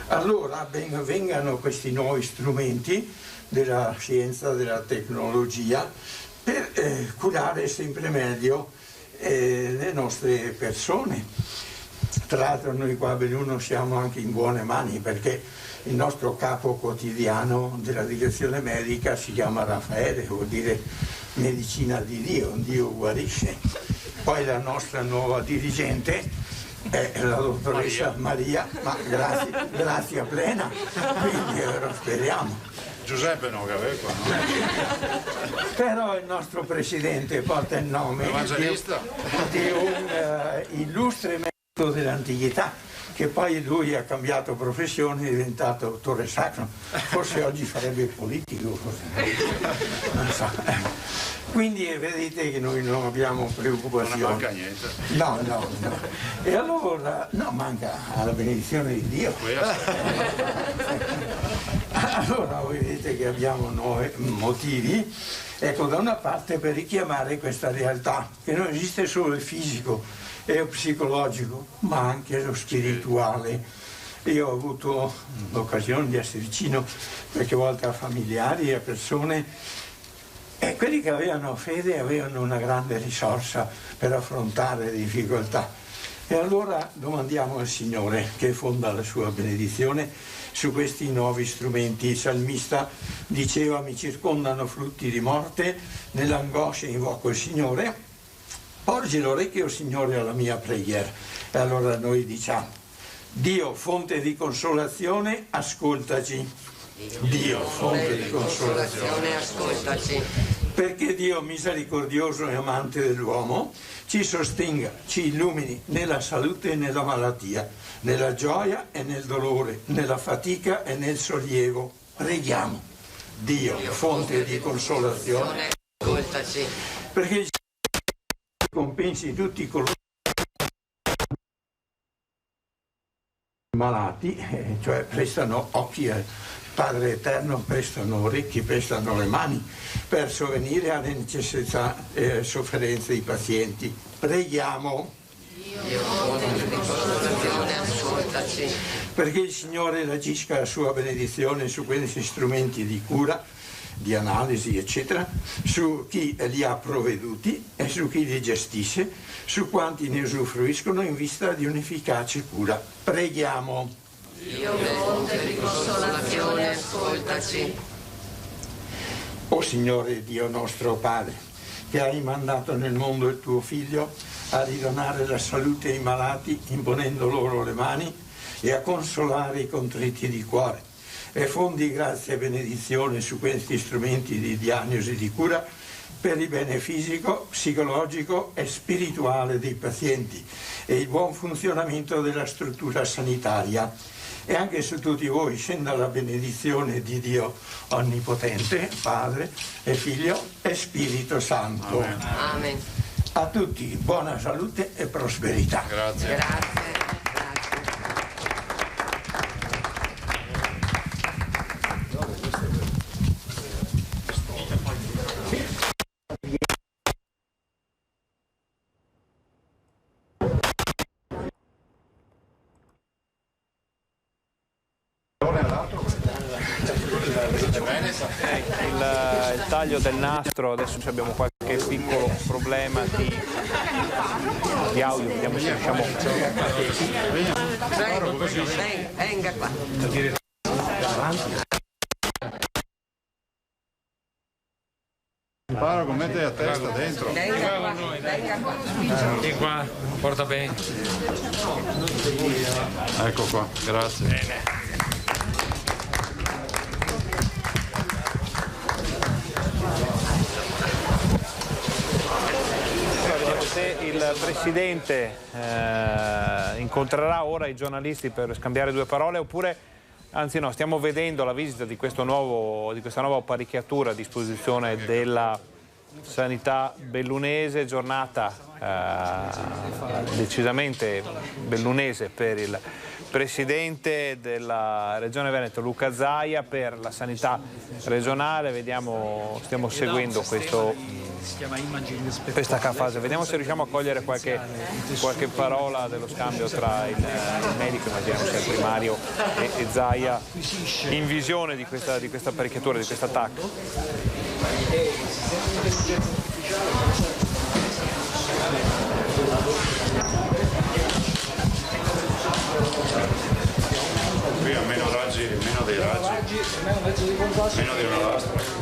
Allora vengano questi nuovi strumenti della scienza, della tecnologia, per curare sempre meglio le nostre persone. Tra l'altro noi qua a Belluno siamo anche in buone mani, perché il nostro capo quotidiano della direzione medica si chiama Raffaele, vuol dire medicina di Dio, Dio guarisce. Poi la nostra nuova dirigente è la dottoressa Maria, ma grazia plena, quindi lo speriamo. Giuseppe non Gaveco, no? Però il nostro presidente porta il nome di un illustre dell'antichità, che poi lui ha cambiato professione, è diventato autore sacro, forse oggi farebbe il politico, forse. Non so. Quindi vedete che noi non abbiamo preoccupazioni. Non manca niente. No. E allora, no, manca la benedizione di Dio. Allora vedete che abbiamo noi motivi, ecco, da una parte per richiamare questa realtà, che non esiste solo il fisico e il psicologico, ma anche lo spirituale. Io ho avuto l'occasione di essere vicino qualche volta a familiari e a persone, e quelli che avevano fede avevano una grande risorsa per affrontare le difficoltà. E allora domandiamo al Signore che fonda la sua benedizione su questi nuovi strumenti. Il salmista diceva: mi circondano frutti di morte, nell'angoscia invoco il Signore, porgi l'orecchio, Signore, alla mia preghiera. E allora noi diciamo: Dio, fonte di consolazione, ascoltaci. Dio, fonte di consolazione, ascoltaci. Perché Dio, misericordioso e amante dell'uomo, ci sostenga, ci illumini nella salute e nella malattia, nella gioia e nel dolore, nella fatica e nel sollievo. Preghiamo. Dio, fonte di consolazione, ascoltaci. Perché il Signore compensi tutti coloro malati, cioè prestano occhi al Padre Eterno, prestano orecchi, prestano le mani per sovvenire alle necessità e sofferenze dei pazienti. Preghiamo. Dio, fonte di consolazione, ascoltaci. Perché il Signore agisca la sua benedizione su questi strumenti di cura, di analisi, eccetera, su chi li ha provveduti e su chi li gestisce, su quanti ne usufruiscono in vista di un'efficace cura. Preghiamo. Dio, fonte di consolazione, ascoltaci. O Signore Dio nostro Padre, che hai mandato nel mondo il tuo Figlio a ridonare la salute ai malati imponendo loro le mani e a consolare i contritti di cuore, e fondi grazia e benedizione su questi strumenti di diagnosi e di cura per il bene fisico, psicologico e spirituale dei pazienti e il buon funzionamento della struttura sanitaria. E anche su tutti voi scenda la benedizione di Dio Onnipotente, Padre e Figlio e Spirito Santo. Amen. Amen. A tutti buona salute e prosperità. Grazie. Grazie. Il taglio del nastro, adesso abbiamo qualche piccolo problema di audio, vediamo se riusciamo. Venga qua. Parroco, mette a testa dentro. Venga qua. Venga qua. Di qua, porta bene. Ecco qua, grazie. Bene. Se il Presidente incontrerà ora i giornalisti per scambiare due parole, oppure, anzi no, stiamo vedendo la visita di questa nuova apparecchiatura a disposizione della sanità bellunese, giornata decisamente bellunese per il Presidente della Regione Veneto Luca Zaia, per la sanità regionale. Stiamo seguendo questa fase, vediamo se riusciamo a cogliere qualche parola dello scambio tra il medico, immaginiamo sia il primario, e Zaia in visione di questa apparecchiatura, di questo attacco. Qui ha meno raggi, meno dei raggi, meno di una lastra.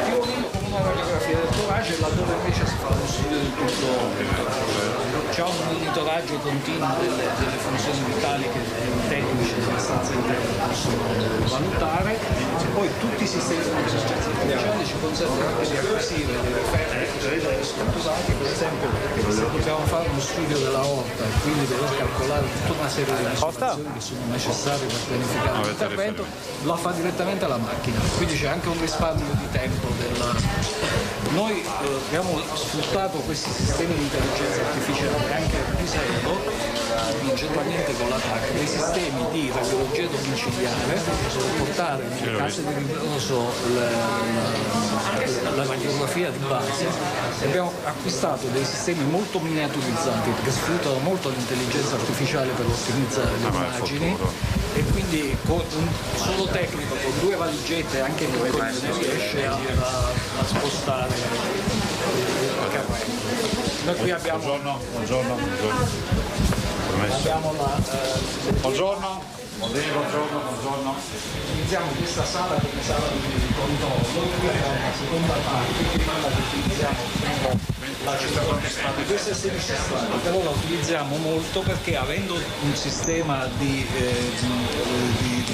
Più o meno come una radiografia del torace, laddove invece si fa uno studio del tutto, c'è un monitoraggio continuo delle funzioni vitali che è tecnici abbastanza interessanti. possono valutare. Poi tutti i sistemi di intelligenza artificiale ci consentono anche di acquisire dei referenti scottusanti, per esempio se dobbiamo fare uno studio della orta e quindi dover calcolare tutta una serie di misurazioni che sono necessarie per pianificare l'intervento, la fa direttamente la macchina, quindi c'è anche un risparmio di tempo. Noi abbiamo sfruttato questi sistemi di intelligenza artificiale anche a Pisello, principalmente con la TAC, dei sistemi di radiologia domiciliare per portare nelle case di riposo la radiografia di base. Abbiamo acquistato dei sistemi molto miniaturizzati che sfruttano molto l'intelligenza artificiale per ottimizzare le immagini, e quindi con un solo tecnico con 2 valigette anche in riesce a spostare il carrello. Noi qui abbiamo Buongiorno. abbiamo Buongiorno. Utilizziamo questa sala come sala di controllo, qui abbiamo una seconda parte che quella che utilizziamo la questa è semistrada, però la utilizziamo molto perché avendo un sistema di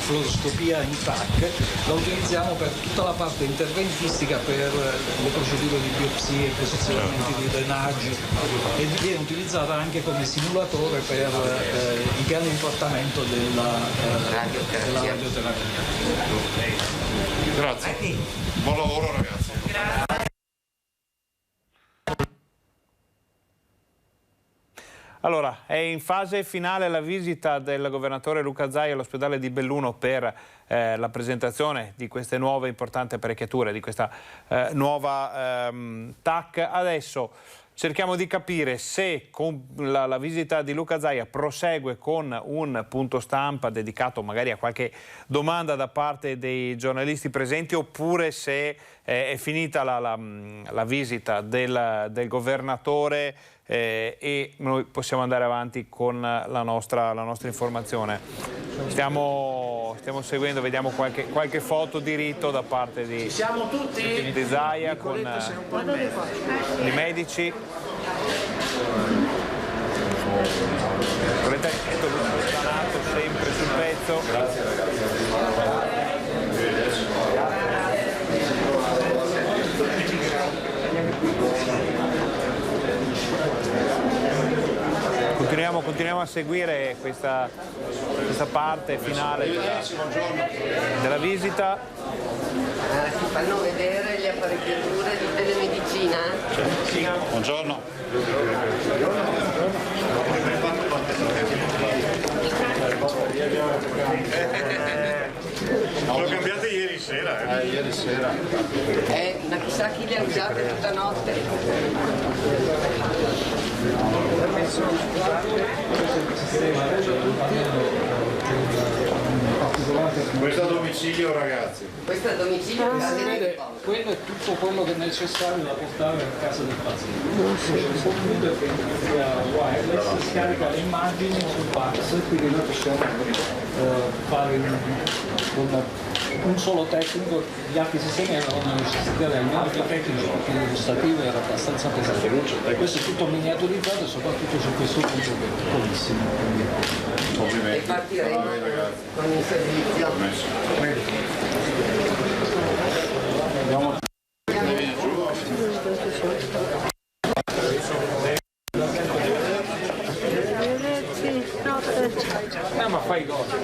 fluoroscopia in TAC la utilizziamo per tutta la parte interventistica, per le procedure di biopsie, posizionamenti di drenaggi, e viene utilizzata anche come simulatore per i piani di portamento della radioterapia. Grazie. Buon lavoro ragazzi. Allora, è in fase finale la visita del governatore Luca Zaia all'ospedale di Belluno per la presentazione di queste nuove importanti apparecchiature, di questa nuova TAC. Adesso cerchiamo di capire se con la visita di Luca Zaia prosegue con un punto stampa dedicato magari a qualche domanda da parte dei giornalisti presenti, oppure se è finita la visita del governatore e noi possiamo andare avanti con la nostra informazione. Stiamo seguendo, vediamo qualche foto di rito da parte di Zaia con i medici. Volete sempre sul pezzo. Grazie ragazzi. Continuiamo a seguire questa parte finale della visita. Ci fanno vedere le apparecchiature di telemedicina? Sì. Buongiorno. L'ho cambiate ieri sera. Ieri sera. Ma chissà chi le ha usate tutta notte. Questo a domicilio ragazzi. Questo è a domicilio. Quello è tutto quello che è necessario da portare a casa del paziente. C'è un computer che via wireless scarica le immagini sul fax, quindi noi possiamo fare con un solo tecnico. Gli altri sistemi avevano necessità di altri tecnici perché l'illustrativo era abbastanza pesante. Questo è tutto miniaturizzato e soprattutto su questo punto che è piccolissimo. E partiremo con il servizio. Ma fai cosa?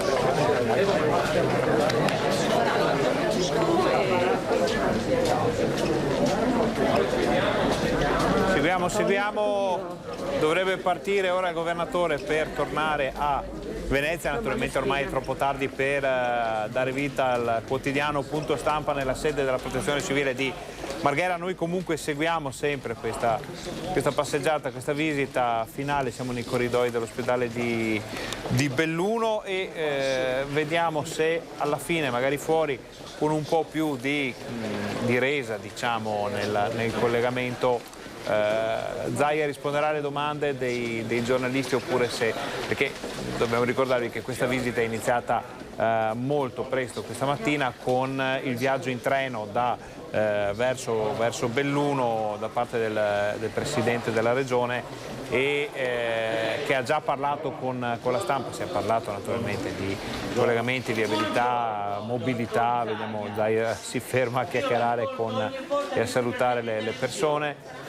Seguiamo. Dovrebbe partire ora il governatore per tornare a Venezia, naturalmente ormai è troppo tardi per dare vita al quotidiano punto stampa nella sede della Protezione Civile di Marghera. Noi comunque seguiamo sempre questa passeggiata, questa visita finale. Siamo nei corridoi dell'ospedale di Belluno e vediamo se alla fine, magari fuori, con un po' più di resa, diciamo, nel collegamento Zaia risponderà alle domande dei giornalisti oppure se, perché dobbiamo ricordarvi che questa visita è iniziata molto presto questa mattina con il viaggio in treno verso Belluno da parte del Presidente della Regione e che ha già parlato con la stampa. Si è parlato naturalmente di collegamenti, viabilità, mobilità. Vediamo Zaia si ferma a chiacchierare e a salutare le persone.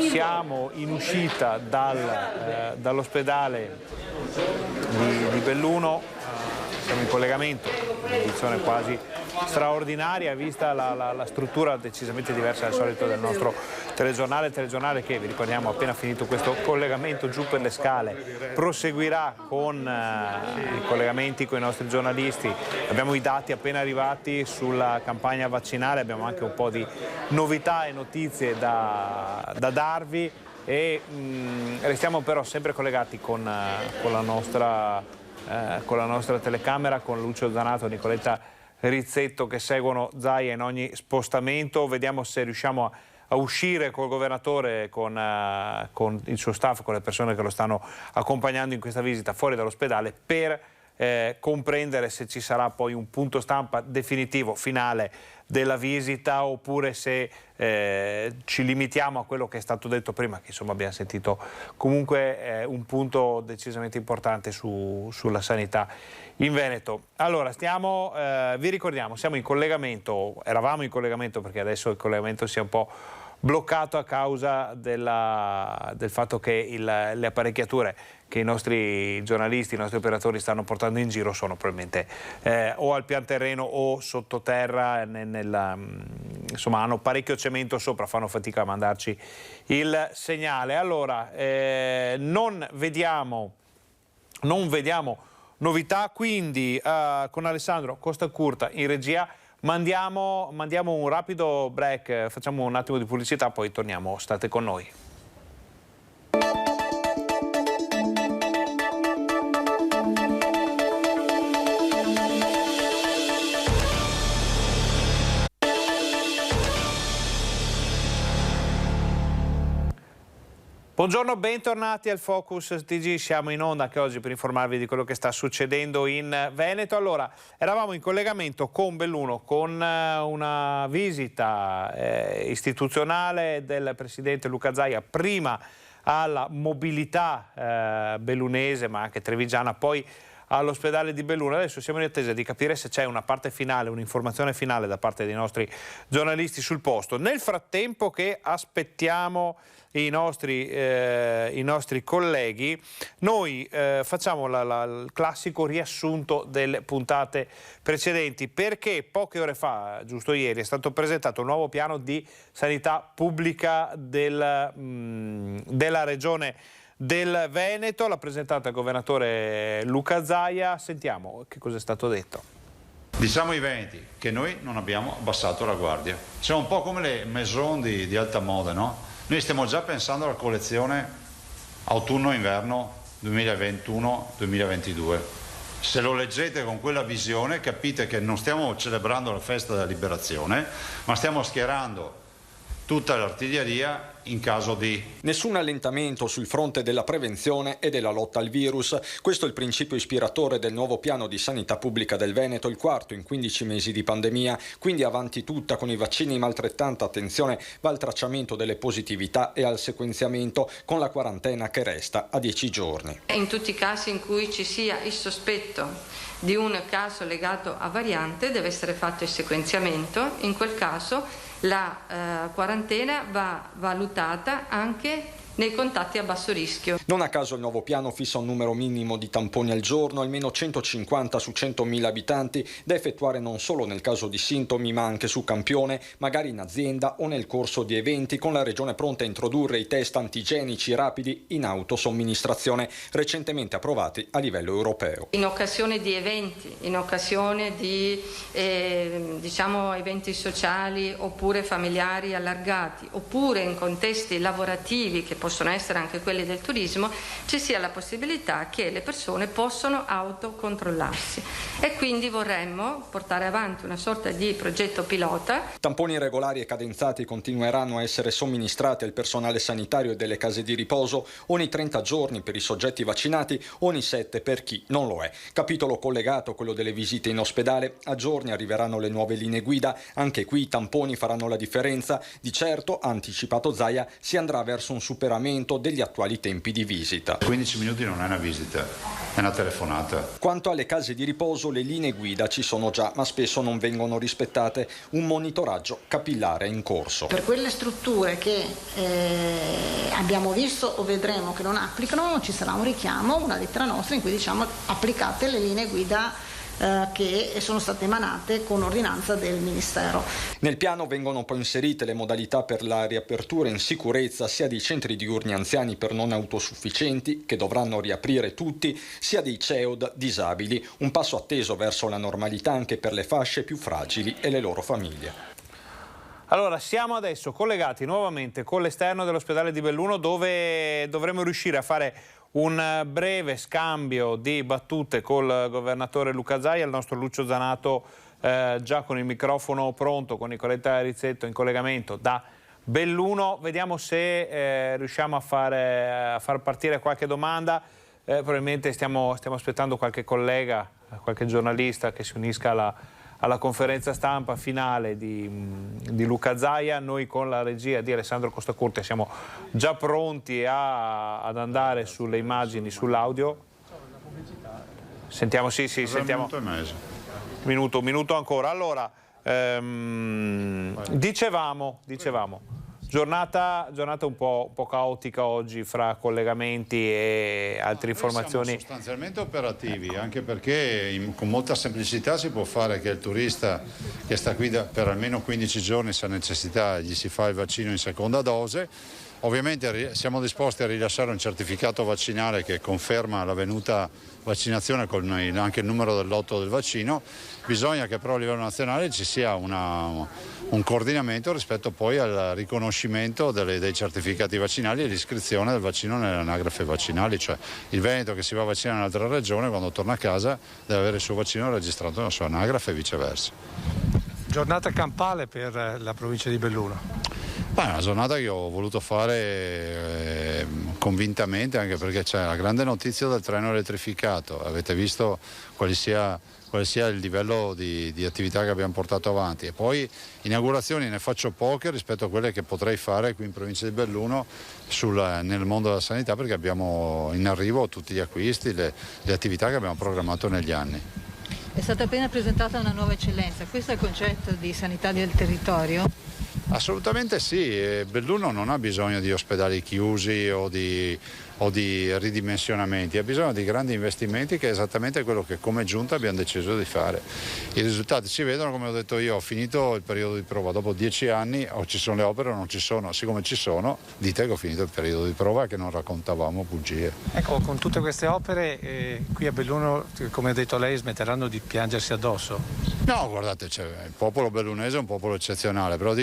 Siamo in uscita dall'ospedale di Belluno, siamo in collegamento, un'edizione quasi straordinaria vista la struttura decisamente diversa dal solito del nostro telegiornale che, vi ricordiamo, appena finito questo collegamento giù per le scale proseguirà con i collegamenti con i nostri giornalisti. Abbiamo i dati appena arrivati sulla campagna vaccinale, abbiamo anche un po' di novità e notizie da darvi e restiamo però sempre collegati con la nostra telecamera, con Lucio Zanato e Nicoletta Rizzetto che seguono Zaia in ogni spostamento. Vediamo se riusciamo a uscire col governatore, con il suo staff, con le persone che lo stanno accompagnando in questa visita fuori dall'ospedale per comprendere se ci sarà poi un punto stampa definitivo, finale della visita oppure se ci limitiamo a quello che è stato detto prima, che insomma abbiamo sentito comunque un punto decisamente importante sulla sanità in Veneto. Allora, vi ricordiamo, siamo in collegamento, eravamo in collegamento perché adesso il collegamento si è un po' bloccato a causa del fatto che le apparecchiature che i nostri giornalisti, i nostri operatori stanno portando in giro sono probabilmente o al pian terreno o sottoterra, insomma hanno parecchio cemento sopra, fanno fatica a mandarci il segnale. Allora, non vediamo novità, quindi con Alessandro Costacurta in regia mandiamo un rapido break, facciamo un attimo di pubblicità, poi torniamo, state con noi. Buongiorno, bentornati al Focus TG, siamo in onda anche oggi per informarvi di quello che sta succedendo in Veneto. Allora, eravamo in collegamento con Belluno con una visita istituzionale del Presidente Luca Zaia, prima alla mobilità bellunese ma anche trevigiana, poi all'ospedale di Belluno. Adesso siamo in attesa di capire se c'è una parte finale, un'informazione finale da parte dei nostri giornalisti sul posto. Nel frattempo che aspettiamo i nostri colleghi, noi facciamo il classico riassunto delle puntate precedenti, perché poche ore fa, giusto ieri, è stato presentato un nuovo piano di sanità pubblica della regione del Veneto. L'ha presentata il governatore Luca Zaia. Sentiamo che cosa è stato detto. Diciamo ai veneti che noi non abbiamo abbassato la guardia. Siamo un po' come le maison di alta moda, no? Noi stiamo già pensando alla collezione autunno-inverno 2021-2022. Se lo leggete con quella visione capite che non stiamo celebrando la festa della liberazione, ma stiamo schierando tutta l'artiglieria in caso di... Nessun allentamento sul fronte della prevenzione e della lotta al virus. Questo è il principio ispiratore del nuovo piano di sanità pubblica del Veneto, il quarto in 15 mesi di pandemia. Quindi avanti tutta con i vaccini, ma altrettanta attenzione va al tracciamento delle positività e al sequenziamento, con la quarantena che resta a 10 giorni. In tutti i casi in cui ci sia il sospetto di un caso legato a variante deve essere fatto il sequenziamento. In quel caso la quarantena va valutata anche nei contatti a basso rischio. Non a caso il nuovo piano fissa un numero minimo di tamponi al giorno, almeno 150 su 100.000 abitanti, da effettuare non solo nel caso di sintomi ma anche su campione, magari in azienda o nel corso di eventi, con la Regione pronta a introdurre i test antigenici rapidi in autosomministrazione, recentemente approvati a livello europeo. In occasione di eventi, in occasione di eventi sociali oppure familiari allargati, oppure in contesti lavorativi che possono essere anche quelli del turismo, ci sia la possibilità che le persone possano autocontrollarsi, e quindi vorremmo portare avanti una sorta di progetto pilota. Tamponi regolari e cadenzati continueranno a essere somministrati al personale sanitario e delle case di riposo ogni 30 giorni per i soggetti vaccinati, ogni 7 per chi non lo è. Capitolo collegato, quello delle visite in ospedale. A giorni arriveranno le nuove linee guida, anche qui i tamponi faranno la differenza. Di certo, ha anticipato Zaia, si andrà verso un superamento degli attuali tempi di visita. 15 minuti non è una visita, è una telefonata. Quanto alle case di riposo, le linee guida ci sono già, ma spesso non vengono rispettate. Un monitoraggio capillare in corso. Per quelle strutture che abbiamo visto o vedremo che non applicano, ci sarà un richiamo, una lettera nostra in cui diciamo applicate le linee guida che sono state emanate con ordinanza del Ministero. Nel piano vengono poi inserite le modalità per la riapertura in sicurezza sia dei centri diurni anziani per non autosufficienti, che dovranno riaprire tutti, sia dei CEOD disabili, un passo atteso verso la normalità anche per le fasce più fragili e le loro famiglie. Allora, siamo adesso collegati nuovamente con l'esterno dell'ospedale di Belluno, dove dovremo riuscire a fare un breve scambio di battute col governatore Luca Zaia. Il nostro Lucio Zanato già con il microfono pronto, con Nicoletta Rizzetto in collegamento da Belluno. Vediamo se riusciamo a far partire qualche domanda. Probabilmente stiamo aspettando qualche collega, qualche giornalista che si unisca alla conferenza stampa finale di Luca Zaia. Noi con la regia di Alessandro Costacurte siamo già pronti ad andare sulle immagini, sull'audio. Sentiamo, sì, sentiamo. Minuto ancora. Allora, dicevamo, giornata un po' caotica oggi fra collegamenti e altre informazioni. Siamo sostanzialmente operativi, anche perché con molta semplicità si può fare che il turista che sta qui per almeno 15 giorni, se ha necessità, gli si fa il vaccino in seconda dose. Ovviamente siamo disposti a rilasciare un certificato vaccinale che conferma la venuta vaccinazione con anche il numero del lotto del vaccino. Bisogna che però a livello nazionale ci sia un coordinamento rispetto poi al riconoscimento dei certificati vaccinali e l'iscrizione del vaccino nelle anagrafe vaccinali, cioè il veneto che si va a vaccinare in un'altra regione quando torna a casa deve avere il suo vaccino registrato nella sua anagrafe e viceversa. Giornata campale per la provincia di Belluno. È una giornata che ho voluto fare convintamente, anche perché c'è la grande notizia del treno elettrificato. Avete visto quale sia il livello di attività che abbiamo portato avanti, e poi inaugurazioni ne faccio poche rispetto a quelle che potrei fare qui in provincia di Belluno nel mondo della sanità, perché abbiamo in arrivo tutti gli acquisti, le attività che abbiamo programmato negli anni. È stata appena presentata una nuova eccellenza, questo è il concetto di sanità del territorio? Assolutamente sì, Belluno non ha bisogno di ospedali chiusi o di ridimensionamenti, ha bisogno di grandi investimenti, che è esattamente quello che come giunta abbiamo deciso di fare. I risultati si vedono, come ho detto io, ho finito il periodo di prova, dopo 10 anni o ci sono le opere o non ci sono, siccome ci sono dite che ho finito il periodo di prova e che non raccontavamo bugie. Ecco, con tutte queste opere qui a Belluno, come ha detto lei, smetteranno di piangersi addosso? No, guardate, il popolo bellunese è un popolo eccezionale, però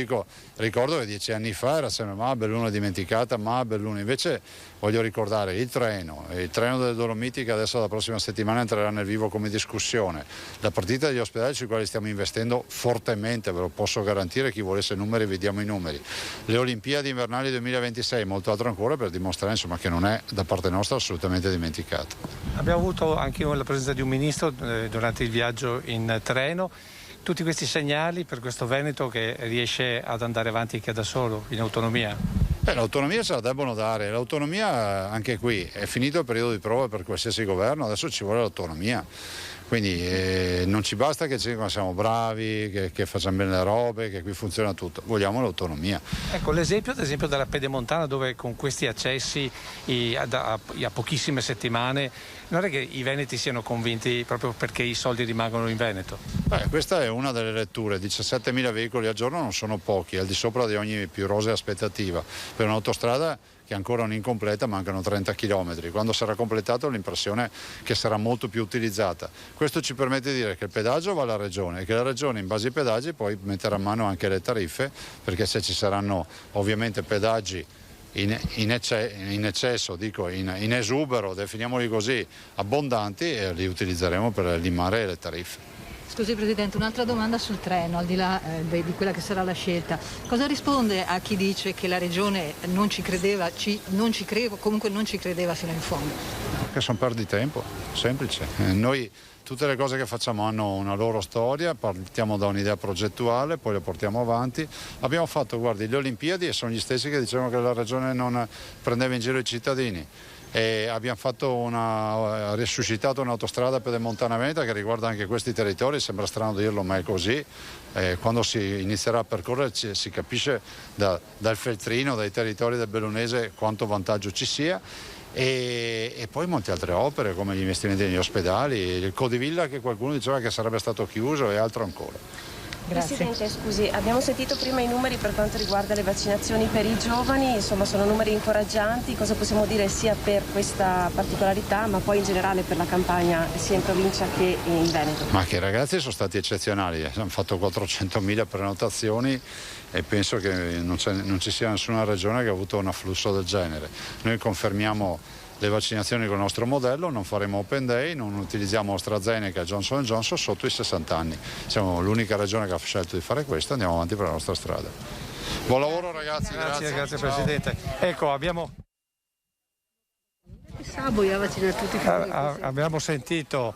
ricordo che 10 anni fa era sempre ma Belluno è dimenticata, ma Belluno, invece voglio ricordare il treno delle Dolomiti, che adesso la prossima settimana entrerà nel vivo come discussione, la partita degli ospedali sui quali stiamo investendo fortemente, ve lo posso garantire, chi volesse numeri vediamo i numeri, le Olimpiadi invernali 2026, molto altro ancora, per dimostrare insomma che non è da parte nostra assolutamente dimenticato. Abbiamo avuto anche la presenza di un ministro durante il viaggio in treno. Tutti questi segnali per questo Veneto che riesce ad andare avanti anche da solo, in autonomia? L'autonomia ce la debbono dare, l'autonomia anche qui, è finito il periodo di prova per qualsiasi governo, adesso ci vuole l'autonomia. Quindi non ci basta che siamo bravi, che facciamo bene le robe, che qui funziona tutto, vogliamo l'autonomia. Ecco, l'esempio ad esempio della Pedemontana, dove con questi accessi a pochissime settimane non è che i veneti siano convinti proprio perché i soldi rimangono in Veneto? Questa è una delle letture, 17.000 veicoli al giorno non sono pochi, al di sopra di ogni più rosea aspettativa. Per un'autostrada che ancora non è incompleta, mancano 30 km. Quando sarà completato ho l'impressione che sarà molto più utilizzata. Questo ci permette di dire che il pedaggio va alla Regione e che la Regione, in base ai pedaggi, poi metterà a mano anche le tariffe, perché se ci saranno ovviamente pedaggi in eccesso, dico in esubero, definiamoli così, abbondanti, e li utilizzeremo per limare le tariffe. Scusi Presidente, un'altra domanda sul treno, al di là di quella che sarà la scelta. Cosa risponde a chi dice che la Regione non ci credeva, comunque non ci credeva fino in fondo? Che sono perdi tempo, semplice. Noi tutte le cose che facciamo hanno una loro storia, partiamo da un'idea progettuale, poi le portiamo avanti. Abbiamo fatto, guardi, le Olimpiadi e sono gli stessi che dicevano che la Regione non prendeva in giro i cittadini. E abbiamo risuscitato un'autostrada pedemontana-veneta che riguarda anche questi territori, sembra strano dirlo ma è così. Quando si inizierà a percorrere si capisce dal feltrino, dai territori del bellunese quanto vantaggio ci sia. E poi molte altre opere come gli investimenti negli ospedali, il Codivilla che qualcuno diceva che sarebbe stato chiuso e altro ancora. Grazie. Presidente, scusi, abbiamo sentito prima i numeri per quanto riguarda le vaccinazioni per i giovani, insomma sono numeri incoraggianti, cosa possiamo dire sia per questa particolarità ma poi in generale per la campagna sia in provincia che in Veneto? Ma che i ragazzi sono stati eccezionali, hanno fatto 400.000 prenotazioni e penso che non ci sia nessuna regione che ha avuto un afflusso del genere. Noi confermiamo le vaccinazioni con il nostro modello, non faremo Open Day, non utilizziamo AstraZeneca e Johnson & Johnson sotto i 60 anni. Siamo l'unica regione che ha scelto di fare questo, andiamo avanti per la nostra strada. Buon lavoro ragazzi, Grazie Presidente. Ecco, abbiamo sentito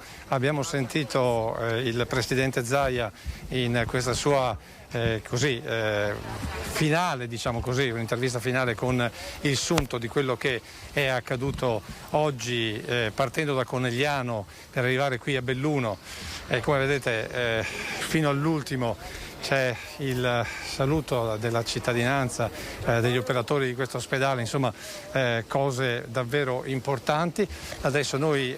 il Presidente Zaia in questa sua finale, diciamo così, un'intervista finale con il sunto di quello che è accaduto oggi partendo da Conegliano per arrivare qui a Belluno. Come vedete fino all'ultimo c'è il saluto della cittadinanza, degli operatori di questo ospedale, insomma cose davvero importanti. Adesso noi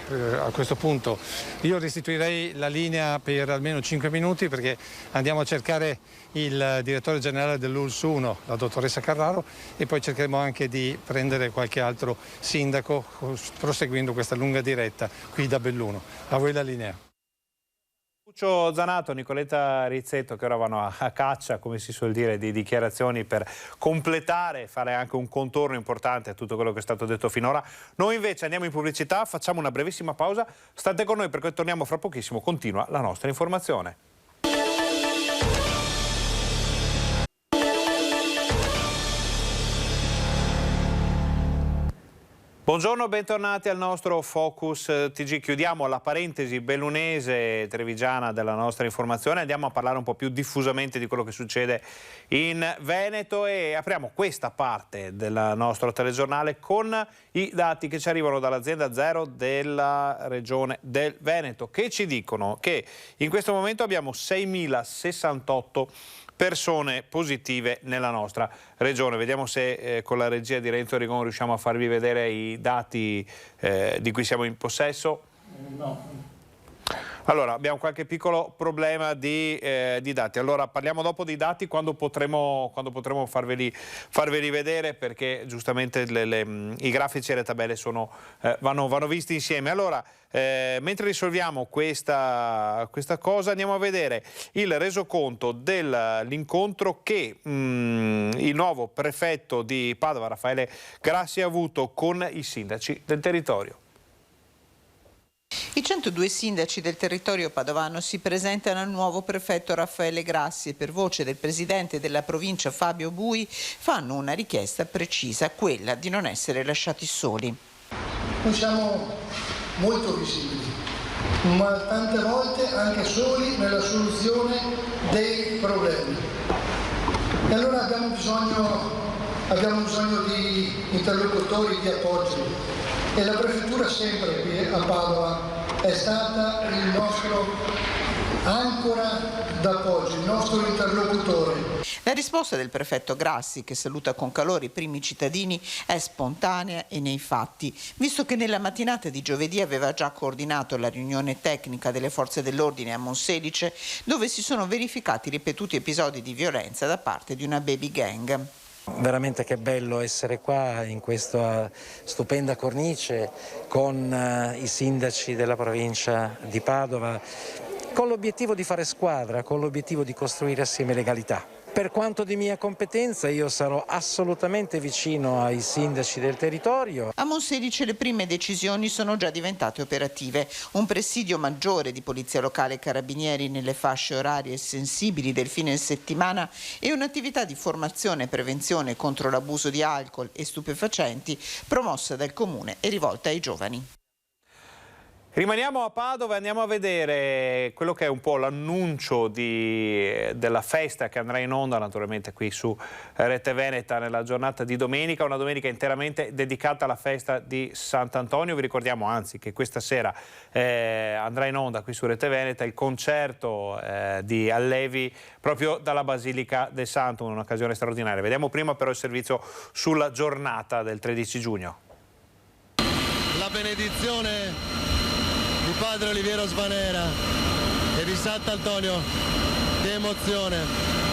a questo punto io restituirei la linea per almeno 5 minuti perché andiamo a cercare il direttore generale dell'ULSS 1, la dottoressa Carraro, e poi cercheremo anche di prendere qualche altro sindaco proseguendo questa lunga diretta qui da Belluno. A voi la linea. Lucio Zanato, Nicoletta Rizzetto che ora vanno a caccia, come si suol dire, di dichiarazioni per completare, fare anche un contorno importante a tutto quello che è stato detto finora. Noi invece andiamo in pubblicità, facciamo una brevissima pausa, state con noi perché torniamo fra pochissimo, continua la nostra informazione. Buongiorno, bentornati al nostro Focus TG. Chiudiamo la parentesi bellunese trevigiana della nostra informazione, andiamo a parlare un po' più diffusamente di quello che succede in Veneto e apriamo questa parte del nostro telegiornale con i dati che ci arrivano dall'azienda Zero della regione del Veneto, che ci dicono che in questo momento abbiamo 6.068 persone positive nella nostra regione. Vediamo se con la regia di Renzo Rigon riusciamo a farvi vedere i dati di cui siamo in possesso. No. Allora, abbiamo qualche piccolo problema di dati. Allora, parliamo dopo dei dati quando potremo farveli vedere, perché giustamente i grafici e le tabelle vanno visti insieme. Allora, mentre risolviamo questa cosa, andiamo a vedere il resoconto dell'incontro che il nuovo prefetto di Padova, Raffaele Grassi, ha avuto con i sindaci del territorio. I 102 sindaci del territorio padovano si presentano al nuovo prefetto Raffaele Grassi e per voce del presidente della provincia Fabio Bui fanno una richiesta precisa, quella di non essere lasciati soli. Noi siamo molto visibili, ma tante volte anche soli nella soluzione dei problemi. E allora abbiamo bisogno di interlocutori, di appoggi. E la prefettura sempre qui a Padova è stata il nostro ancora d'appoggio, il nostro interlocutore. La risposta del prefetto Grassi, che saluta con calore i primi cittadini, è spontanea e nei fatti, visto che nella mattinata di giovedì aveva già coordinato la riunione tecnica delle forze dell'ordine a Monselice, dove si sono verificati ripetuti episodi di violenza da parte di una baby gang. Veramente che bello essere qua in questa stupenda cornice con i sindaci della provincia di Padova, con l'obiettivo di fare squadra, con l'obiettivo di costruire assieme legalità. Per quanto di mia competenza, io sarò assolutamente vicino ai sindaci del territorio. A Monselice le prime decisioni sono già diventate operative. Un presidio maggiore di polizia locale e carabinieri nelle fasce orarie sensibili del fine settimana e un'attività di formazione e prevenzione contro l'abuso di alcol e stupefacenti promossa dal comune e rivolta ai giovani. Rimaniamo a Padova e andiamo a vedere quello che è un po' l'annuncio della festa che andrà in onda naturalmente qui su Rete Veneta nella giornata di domenica, una domenica interamente dedicata alla festa di Sant'Antonio. Vi ricordiamo anzi che questa sera andrà in onda qui su Rete Veneta il concerto di Allevi proprio dalla Basilica del Santo, un'occasione straordinaria. Vediamo prima però il servizio sulla giornata del 13 giugno. La benedizione di Padre Oliviero Svanera e di Sant'Antonio, che emozione!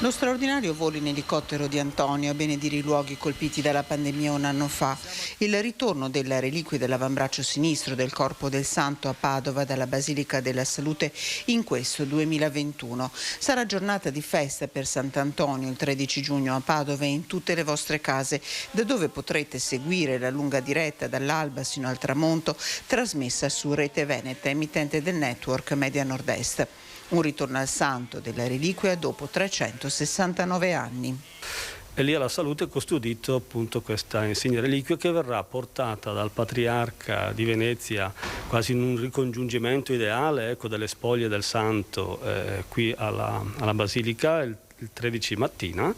Lo straordinario volo in elicottero di Antonio a benedire i luoghi colpiti dalla pandemia un anno fa, il ritorno della reliquia dell'avambraccio sinistro del corpo del santo a Padova dalla Basilica della Salute in questo 2021. Sarà giornata di festa per Sant'Antonio il 13 giugno a Padova e in tutte le vostre case, da dove potrete seguire la lunga diretta dall'alba sino al tramonto, trasmessa su Rete Veneta, emittente del network Media Nord-Est. Un ritorno al santo della reliquia dopo 369 anni. E lì alla Salute è custodito appunto questa insigne reliquia che verrà portata dal patriarca di Venezia quasi in un ricongiungimento ideale, ecco, delle spoglie del santo qui alla Basilica il 13 mattina.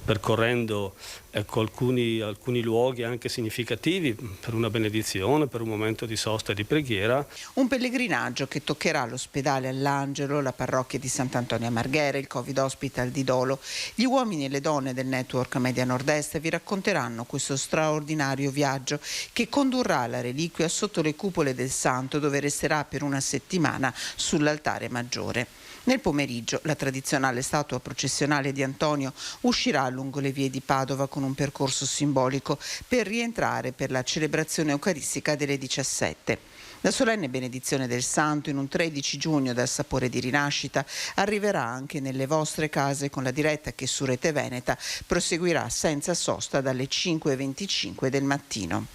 Percorrendo alcuni luoghi anche significativi per una benedizione, per un momento di sosta e di preghiera. Un pellegrinaggio che toccherà l'ospedale All'Angelo, la parrocchia di Sant'Antonio a Marghera, il Covid Hospital di Dolo. Gli uomini e le donne del network Media Nord-Est vi racconteranno questo straordinario viaggio che condurrà la reliquia sotto le cupole del santo, dove resterà per una settimana sull'altare maggiore. Nel pomeriggio la tradizionale statua processionale di Antonio uscirà lungo le vie di Padova con un percorso simbolico per rientrare per la celebrazione eucaristica delle 17. La solenne benedizione del santo in un 13 giugno dal sapore di rinascita arriverà anche nelle vostre case con la diretta che su Rete Veneta proseguirà senza sosta dalle 5:25 del mattino.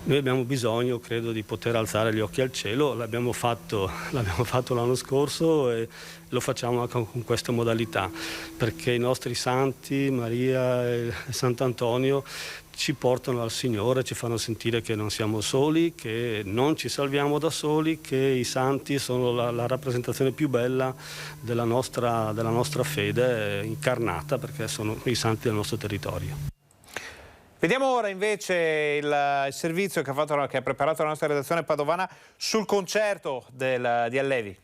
Noi abbiamo bisogno, credo, di poter alzare gli occhi al cielo, l'abbiamo fatto l'anno scorso e lo facciamo anche con questa modalità, perché i nostri santi, Maria e Sant'Antonio, ci portano al Signore, ci fanno sentire che non siamo soli, che non ci salviamo da soli, che i santi sono la rappresentazione più bella della nostra fede incarnata, perché sono i santi del nostro territorio. Vediamo ora invece il servizio che ha preparato la nostra redazione padovana sul concerto di Allevi.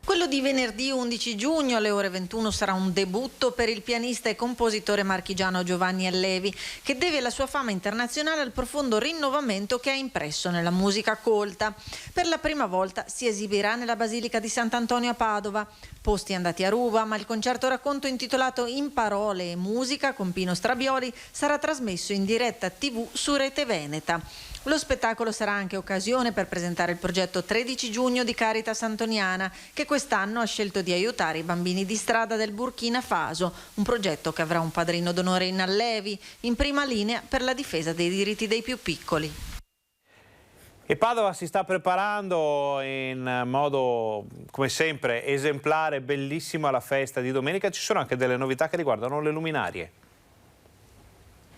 Quello di venerdì 11 giugno alle ore 21 sarà un debutto per il pianista e compositore marchigiano Giovanni Allevi, che deve la sua fama internazionale al profondo rinnovamento che ha impresso nella musica colta. Per la prima volta si esibirà nella Basilica di Sant'Antonio a Padova. Posti andati a ruba, ma il concerto racconto intitolato In parole e musica con Pino Strabioli sarà trasmesso in diretta TV su Rete Veneta. Lo spettacolo sarà anche occasione per presentare il progetto 13 giugno di Caritas Antoniana, che quest'anno ha scelto di aiutare i bambini di strada del Burkina Faso, un progetto che avrà un padrino d'onore in Allevi, in prima linea per la difesa dei diritti dei più piccoli. E Padova si sta preparando in modo, come sempre, esemplare, bellissimo alla festa di domenica. Ci sono anche delle novità che riguardano le luminarie.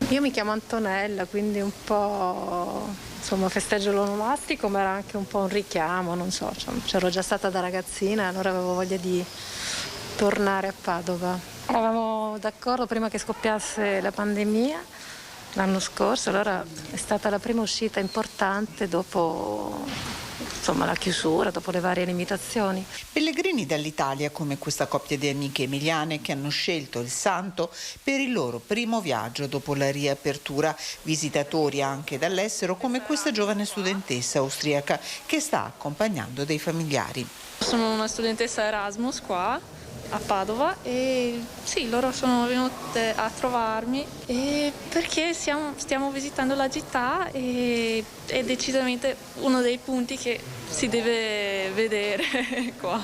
Io mi chiamo Antonella, quindi un po' festeggio l'onomastico, ma era anche un po' un richiamo, non so, c'ero già stata da ragazzina, allora avevo voglia di tornare a Padova. Eravamo d'accordo prima che scoppiasse la pandemia l'anno scorso, allora è stata la prima uscita importante dopo la chiusura, dopo le varie limitazioni. Pellegrini dall'Italia come questa coppia di amiche emiliane che hanno scelto il santo per il loro primo viaggio dopo la riapertura, visitatori anche dall'estero come questa giovane studentessa austriaca che sta accompagnando dei familiari. Sono una studentessa Erasmus qua a Padova e sì, loro sono venute a trovarmi perché stiamo visitando la città e è decisamente uno dei punti che si deve vedere qua.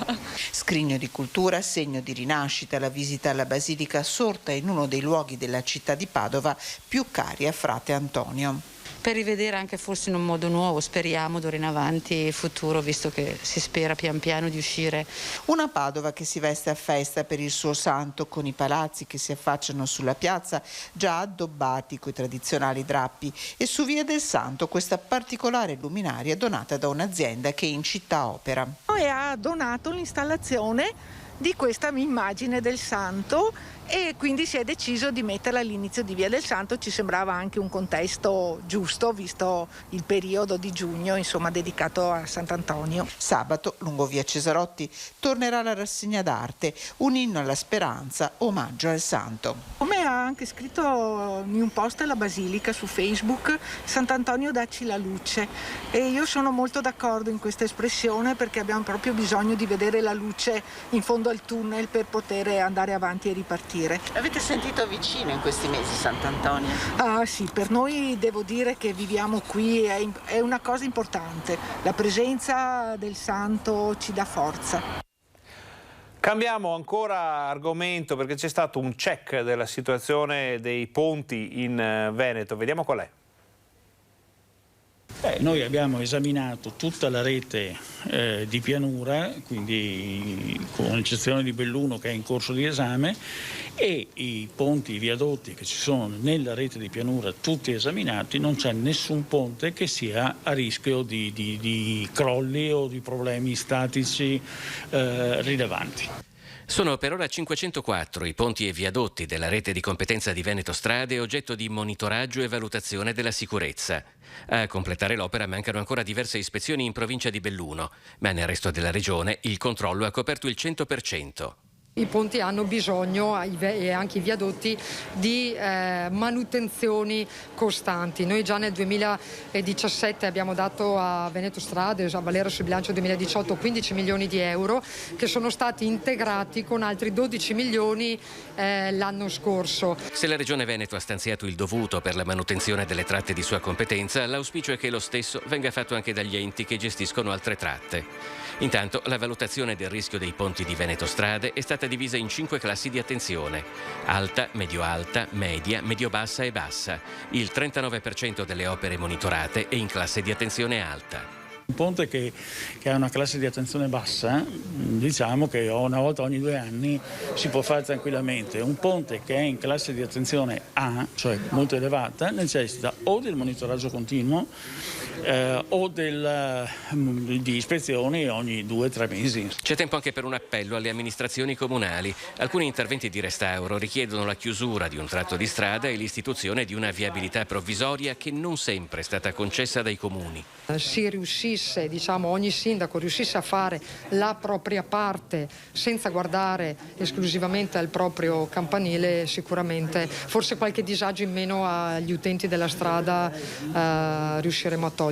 Scrigno di cultura, segno di rinascita, la visita alla Basilica sorta in uno dei luoghi della città di Padova più cari a frate Antonio. Per rivedere anche forse in un modo nuovo, speriamo d'ora in avanti futuro, visto che si spera pian piano di uscire. Una Padova che si veste a festa per il suo santo, con i palazzi che si affacciano sulla piazza già addobbati coi tradizionali drappi, e su Via del Santo questa particolare luminaria donata da un'azienda che in città opera. E ha donato l'installazione di questa immagine del santo e quindi si è deciso di metterla all'inizio di Via del Santo. Ci sembrava anche un contesto giusto visto il periodo di giugno, insomma, dedicato a Sant'Antonio. Sabato lungo Via Cesarotti tornerà la rassegna d'arte, un inno alla speranza, omaggio al santo. Come ha anche scritto in un post alla Basilica su Facebook, Sant'Antonio dacci la luce, e io sono molto d'accordo in questa espressione perché abbiamo proprio bisogno di vedere la luce in fondo al tunnel per poter andare avanti e ripartire. Avete sentito vicino in questi mesi Sant'Antonio? Ah sì, per noi devo dire che viviamo qui è una cosa importante. La presenza del santo ci dà forza. Cambiamo ancora argomento perché c'è stato un check della situazione dei ponti in Veneto. Vediamo qual è. Noi abbiamo esaminato tutta la rete di pianura, quindi con eccezione di Belluno che è in corso di esame, e i ponti, i viadotti che ci sono nella rete di pianura tutti esaminati. Non c'è nessun ponte che sia a rischio di crolli o di problemi statici rilevanti. Sono per ora 504 i ponti e viadotti della rete di competenza di Veneto Strade oggetto di monitoraggio e valutazione della sicurezza. A completare l'opera mancano ancora diverse ispezioni in provincia di Belluno, ma nel resto della regione il controllo ha coperto il 100%. I ponti hanno bisogno, e anche i viadotti, di manutenzioni costanti. Noi già nel 2017 abbiamo dato a Veneto Strade, a valere sul bilancio 2018, 15 milioni di euro che sono stati integrati con altri 12 milioni l'anno scorso. Se la Regione Veneto ha stanziato il dovuto per la manutenzione delle tratte di sua competenza, l'auspicio è che lo stesso venga fatto anche dagli enti che gestiscono altre tratte. Intanto la valutazione del rischio dei ponti di Veneto Strade è stata divisa in 5 classi di attenzione: alta, medio-alta, media, medio-bassa e bassa. Il 39% delle opere monitorate è in classe di attenzione alta. Un ponte che ha una classe di attenzione bassa, diciamo che una volta ogni 2 anni si può fare tranquillamente. Un ponte che è in classe di attenzione A, cioè molto elevata, necessita o del monitoraggio continuo o di ispezioni ogni 2-3 mesi. C'è tempo anche per un appello alle amministrazioni comunali. Alcuni interventi di restauro richiedono la chiusura di un tratto di strada e l'istituzione di una viabilità provvisoria che non sempre è stata concessa dai comuni. Si riuscisse, ogni sindaco riuscisse a fare la propria parte senza guardare esclusivamente al proprio campanile, sicuramente forse qualche disagio in meno agli utenti della strada riusciremo a toglierlo.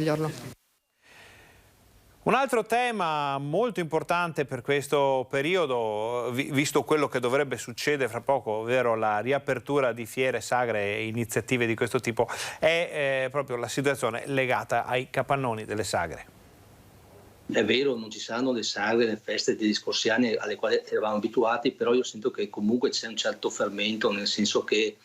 Un altro tema molto importante per questo periodo, visto quello che dovrebbe succedere fra poco, ovvero la riapertura di fiere, sagre e iniziative di questo tipo, è proprio la situazione legata ai capannoni delle sagre. È vero, non ci saranno le sagre, le feste degli scorsi anni alle quali eravamo abituati, però io sento che comunque c'è un certo fermento, nel senso che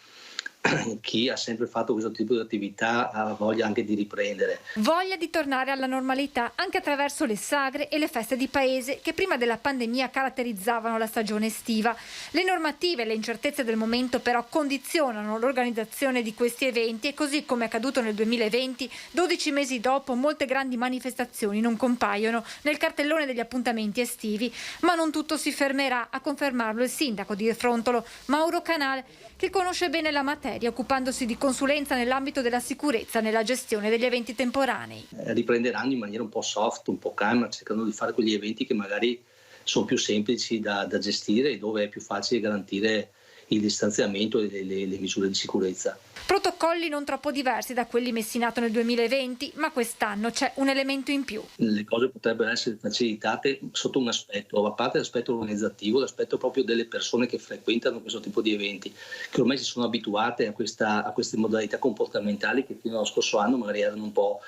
chi ha sempre fatto questo tipo di attività ha voglia anche di riprendere. Voglia di tornare alla normalità anche attraverso le sagre e le feste di paese che prima della pandemia caratterizzavano la stagione estiva. Le normative e le incertezze del momento però condizionano l'organizzazione di questi eventi e così come è accaduto nel 2020, 12 mesi dopo molte grandi manifestazioni non compaiono nel cartellone degli appuntamenti estivi, ma non tutto si fermerà, a confermarlo il sindaco di Frontolo, Mauro Canale, che conosce bene la materia, occupandosi di consulenza nell'ambito della sicurezza nella gestione degli eventi temporanei. Riprenderanno in maniera un po' soft, un po' calma, cercando di fare quegli eventi che magari sono più semplici da gestire e dove è più facile garantire il distanziamento e le misure di sicurezza. Protocolli non troppo diversi da quelli messi in atto nel 2020, ma quest'anno c'è un elemento in più. Le cose potrebbero essere facilitate sotto un aspetto, a parte l'aspetto organizzativo, l'aspetto proprio delle persone che frequentano questo tipo di eventi, che ormai si sono abituate a queste modalità comportamentali che fino allo scorso anno magari erano un po'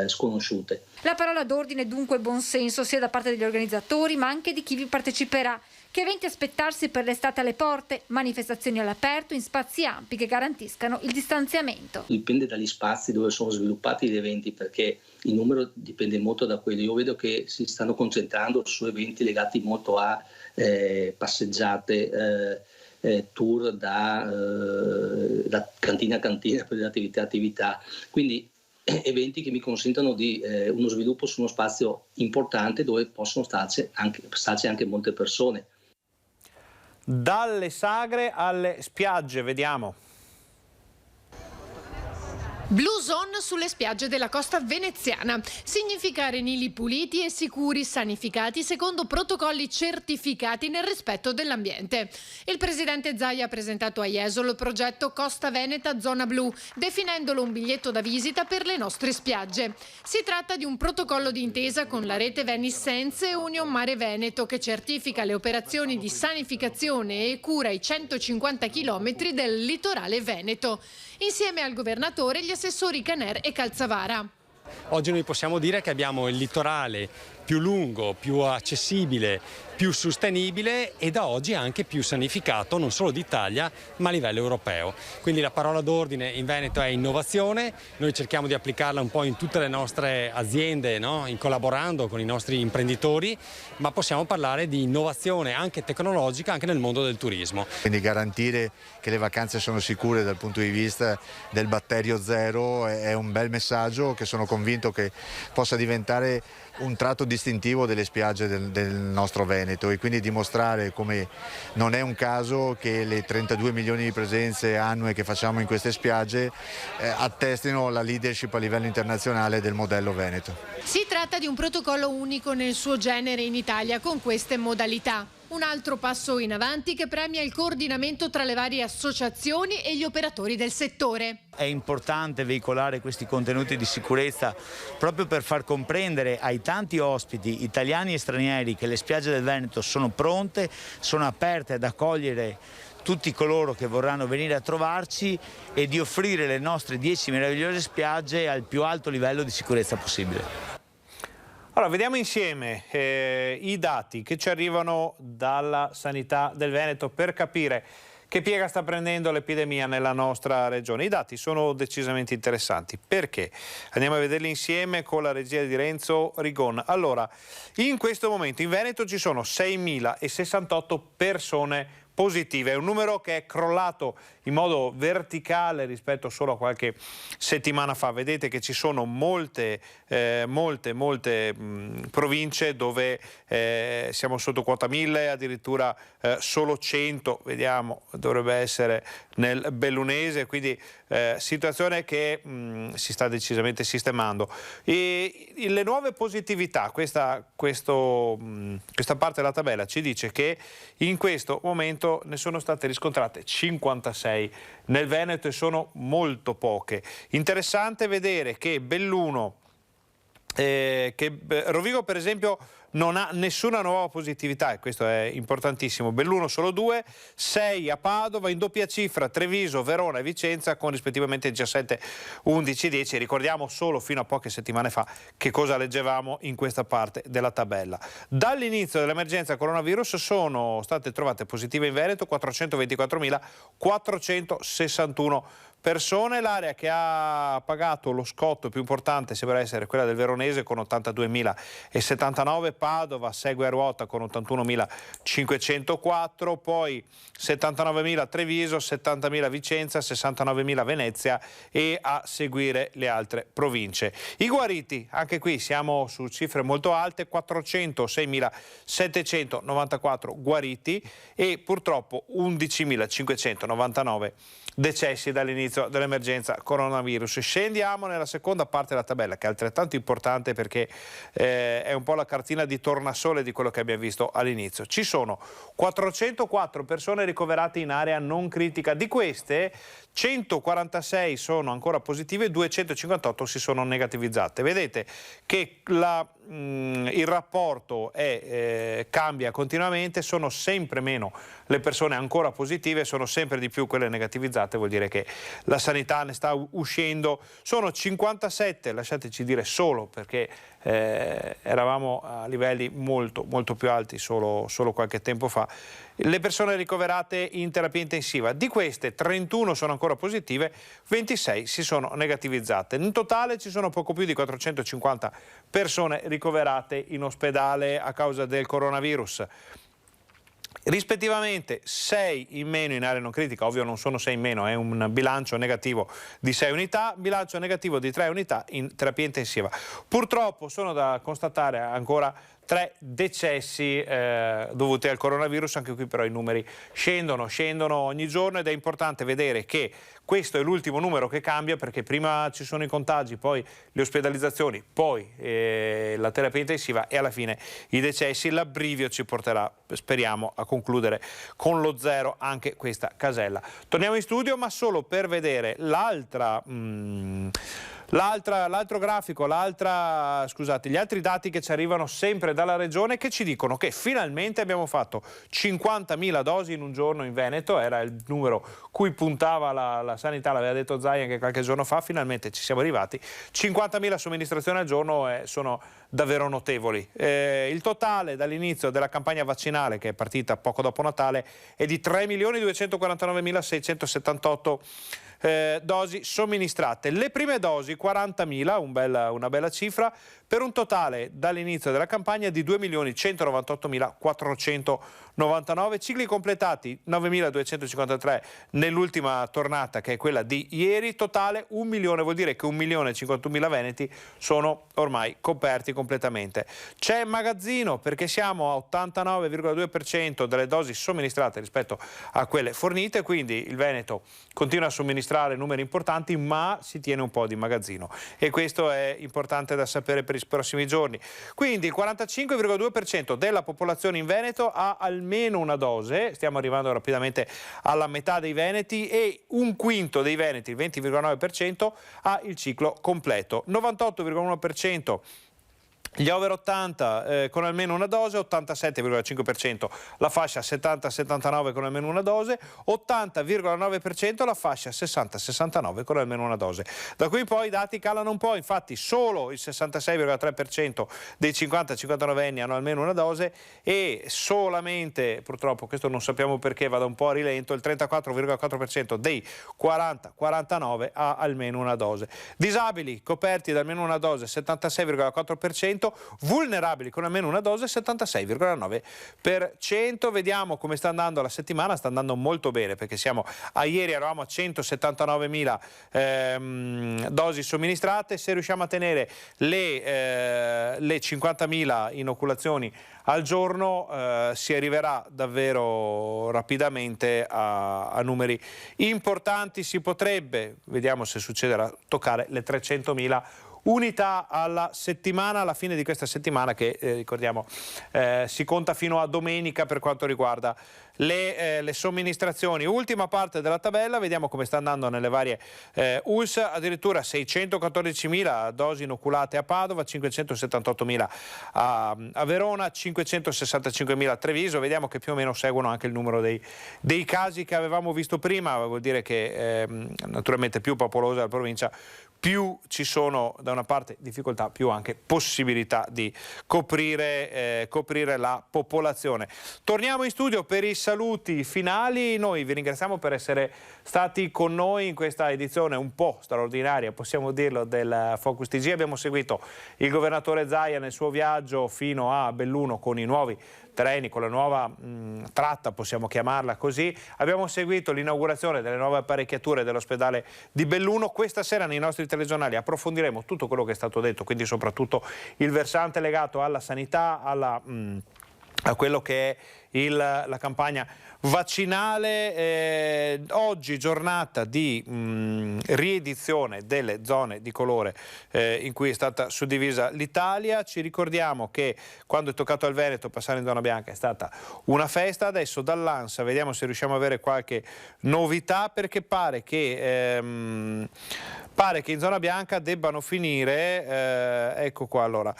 sconosciute. La parola d'ordine è dunque buonsenso sia da parte degli organizzatori ma anche di chi vi parteciperà. Che eventi aspettarsi per l'estate alle porte? Manifestazioni all'aperto in spazi ampi che garantiscano il distanziamento. Dipende dagli spazi dove sono sviluppati gli eventi, perché il numero dipende molto da quello. Io vedo che si stanno concentrando su eventi legati molto a passeggiate, tour da cantina a cantina per attività a attività. Quindi eventi che mi consentono di uno sviluppo su uno spazio importante dove possono starci anche molte persone. Dalle sagre alle spiagge, vediamo. Blue Zone sulle spiagge della costa veneziana. Significa arenili puliti e sicuri, sanificati secondo protocolli certificati nel rispetto dell'ambiente. Il presidente Zaia ha presentato a Jesolo il progetto Costa Veneta Zona Blu, definendolo un biglietto da visita per le nostre spiagge. Si tratta di un protocollo d'intesa con la rete Venice Sense e Union Mare Veneto che certifica le operazioni di sanificazione e cura ai 150 km del litorale veneto. Insieme al governatore gli assessori Caner e Calzavara. Oggi noi possiamo dire che abbiamo il litorale più lungo, più accessibile, più sostenibile e da oggi anche più sanificato non solo d'Italia ma a livello europeo. Quindi la parola d'ordine in Veneto è innovazione, noi cerchiamo di applicarla un po' in tutte le nostre aziende, no? Collaborando con i nostri imprenditori, ma possiamo parlare di innovazione anche tecnologica anche nel mondo del turismo. Quindi garantire che le vacanze sono sicure dal punto di vista del batterio zero è un bel messaggio che sono convinto che possa diventare un tratto distintivo delle spiagge del nostro Veneto e quindi dimostrare come non è un caso che le 32 milioni di presenze annue che facciamo in queste spiagge attestino la leadership a livello internazionale del modello Veneto. Si tratta di un protocollo unico nel suo genere in Italia con queste modalità. Un altro passo in avanti che premia il coordinamento tra le varie associazioni e gli operatori del settore. È importante veicolare questi contenuti di sicurezza proprio per far comprendere ai tanti ospiti italiani e stranieri che le spiagge del Veneto sono pronte, sono aperte ad accogliere tutti coloro che vorranno venire a trovarci e di offrire le nostre 10 meravigliose spiagge al più alto livello di sicurezza possibile. Allora, vediamo insieme i dati che ci arrivano dalla sanità del Veneto per capire che piega sta prendendo l'epidemia nella nostra regione. I dati sono decisamente interessanti. Perché? Andiamo a vederli insieme con la regia di Renzo Rigon. Allora, in questo momento in Veneto ci sono 6.068 persone positive, è un numero che è crollato in modo verticale rispetto solo a qualche settimana fa. Vedete che ci sono molte province dove siamo sotto quota 1000, addirittura solo 100, vediamo, dovrebbe essere nel Bellunese, quindi situazione che si sta decisamente sistemando. E le nuove positività, questa parte della tabella ci dice che in questo momento ne sono state riscontrate 56 nel Veneto e sono molto poche. Interessante vedere che Belluno, Rovigo per esempio non ha nessuna nuova positività e questo è importantissimo. Belluno solo 2, 6 a Padova, in doppia cifra Treviso, Verona e Vicenza con rispettivamente 17, 11, 10. Ricordiamo solo fino a poche settimane fa che cosa leggevamo in questa parte della tabella. Dall'inizio dell'emergenza coronavirus sono state trovate positive in Veneto 424.461 persone. L'area che ha pagato lo scotto più importante sembra essere quella del Veronese con 82.079, Padova segue a ruota con 81.504, poi 79.000 Treviso, 70.000 Vicenza, 69.000 Venezia e a seguire le altre province. I guariti, anche qui siamo su cifre molto alte, 406.794 guariti e purtroppo 11.599 decessi dall'inizio dell'emergenza coronavirus. Scendiamo nella seconda parte della tabella, che è altrettanto importante perché è un po' la cartina di tornasole di quello che abbiamo visto all'inizio. Ci sono 404 persone ricoverate in area non critica, di queste 146 sono ancora positive, 258 si sono negativizzate. Vedete che il rapporto cambia continuamente, sono sempre meno le persone ancora positive, sono sempre di più quelle negativizzate, vuol dire che la sanità ne sta uscendo. Sono 57, lasciateci dire solo, perché eravamo a livelli molto più alti solo qualche tempo fa, le persone ricoverate in terapia intensiva. Di queste 31 sono ancora positive, 26 si sono negativizzate. In totale ci sono poco più di 450 persone ricoverate in ospedale a causa del coronavirus. Rispettivamente 6 in meno in area non critica, ovvio non sono 6 in meno, è un bilancio negativo di 6 unità, bilancio negativo di 3 unità in terapia intensiva. Purtroppo sono da constatare ancora 3 decessi dovuti al coronavirus, anche qui però i numeri scendono ogni giorno ed è importante vedere che questo è l'ultimo numero che cambia, perché prima ci sono i contagi, poi le ospedalizzazioni, poi la terapia intensiva e alla fine i decessi. L'abbrivio ci porterà, speriamo, a concludere con lo 0 anche questa casella. Torniamo in studio, ma solo per vedere l'altro grafico, gli altri dati che ci arrivano sempre dalla regione, che ci dicono che finalmente abbiamo fatto 50.000 dosi in un giorno in Veneto. Era il numero cui puntava la sanità, l'aveva detto Zaia anche qualche giorno fa, finalmente ci siamo arrivati. 50.000 somministrazioni al giorno sono davvero notevoli. Il totale dall'inizio della campagna vaccinale, che è partita poco dopo Natale, è di 3.249.678 dosi somministrate. Le prime dosi 40.000, una bella cifra, per un totale dall'inizio della campagna di 2.198.499, cicli completati 9.253 nell'ultima tornata, che è quella di ieri, totale 1 milione, vuol dire che 1.051.000 veneti sono ormai coperti completamente. C'è magazzino, perché siamo a 89,2% delle dosi somministrate rispetto a quelle fornite, quindi il Veneto continua a somministrare numeri importanti, ma si tiene un po' di magazzino, e questo è importante da sapere per i prossimi giorni. Quindi il 45,2% della popolazione in Veneto ha almeno una dose, stiamo arrivando rapidamente alla metà dei veneti, e un quinto dei veneti, il 20,9%, ha il ciclo completo. 98,1% gli over 80 con almeno una dose, 87,5% la fascia 70-79 con almeno una dose, 80,9% la fascia 60-69 con almeno una dose. Da qui poi i dati calano un po', infatti solo il 66,3% dei 50-59 anni hanno almeno una dose, e solamente, purtroppo questo non sappiamo perché, vada un po' a rilento, il 34,4% dei 40-49 ha almeno una dose. Disabili coperti da almeno una dose 76,4%, vulnerabili con almeno una dose 76,9%. Vediamo come sta andando la settimana. Sta andando molto bene, perché ieri eravamo a 179.000 dosi somministrate. Se riusciamo a tenere le 50.000 inoculazioni al giorno si arriverà davvero rapidamente a numeri importanti. Si potrebbe, vediamo se succederà, toccare le 300.000 unità alla settimana, alla fine di questa settimana, che ricordiamo si conta fino a domenica per quanto riguarda le somministrazioni. Ultima parte della tabella, vediamo come sta andando nelle varie ULS. Addirittura 614.000 dosi inoculate a Padova, 578.000 a Verona, 565.000 a Treviso. Vediamo che più o meno seguono anche il numero dei casi che avevamo visto prima. Vuol dire che naturalmente più popolosa la provincia, più ci sono da una parte difficoltà, più anche possibilità di coprire la popolazione. Torniamo in studio per i saluti finali. Noi vi ringraziamo per essere stati con noi in questa edizione un po' straordinaria, possiamo dirlo, del Focus TG. Abbiamo seguito il governatore Zaia nel suo viaggio fino a Belluno con i nuovi treni, con la nuova tratta, possiamo chiamarla così. Abbiamo seguito l'inaugurazione delle nuove apparecchiature dell'ospedale di Belluno. Questa sera nei nostri telegiornali approfondiremo tutto quello che è stato detto, quindi soprattutto il versante legato alla sanità, alla a quello che è la campagna vaccinale. Oggi giornata di riedizione delle zone di colore in cui è stata suddivisa l'Italia. Ci ricordiamo che quando è toccato al Veneto passare in zona bianca è stata una festa. Adesso dall'ANSA vediamo se riusciamo ad avere qualche novità, perché pare che in zona bianca debbano finire, ecco qua allora,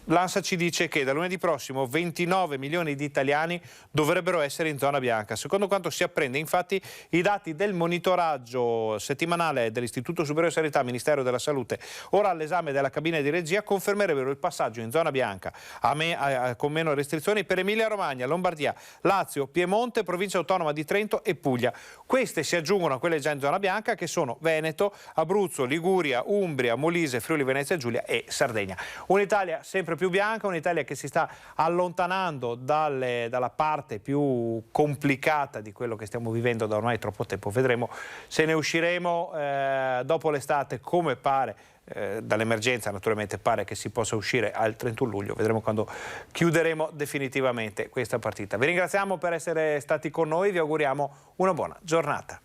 l'ANSA ci dice che da lunedì prossimo 29 milioni di italiani dovrebbero essere in zona bianca. Secondo quanto si apprende, infatti, i dati del monitoraggio settimanale dell'Istituto Superiore di Sanità, Ministero della Salute, ora all'esame della cabina di regia, confermerebbero il passaggio in zona bianca con meno restrizioni per Emilia Romagna, Lombardia, Lazio, Piemonte, Provincia Autonoma di Trento e Puglia. Queste si aggiungono a quelle già in zona bianca, che sono Veneto, Abruzzo, Liguria, Umbria, Molise, Friuli Venezia Giulia e Sardegna. Un'Italia sempre più bianca, un'Italia che si sta allontanando dalla parte più complicata di quello che stiamo vivendo da ormai troppo tempo. Vedremo se ne usciremo dopo l'estate, come pare. Dall'emergenza naturalmente pare che si possa uscire al 31 luglio, vedremo quando chiuderemo definitivamente questa partita. Vi ringraziamo per essere stati con noi, vi auguriamo una buona giornata.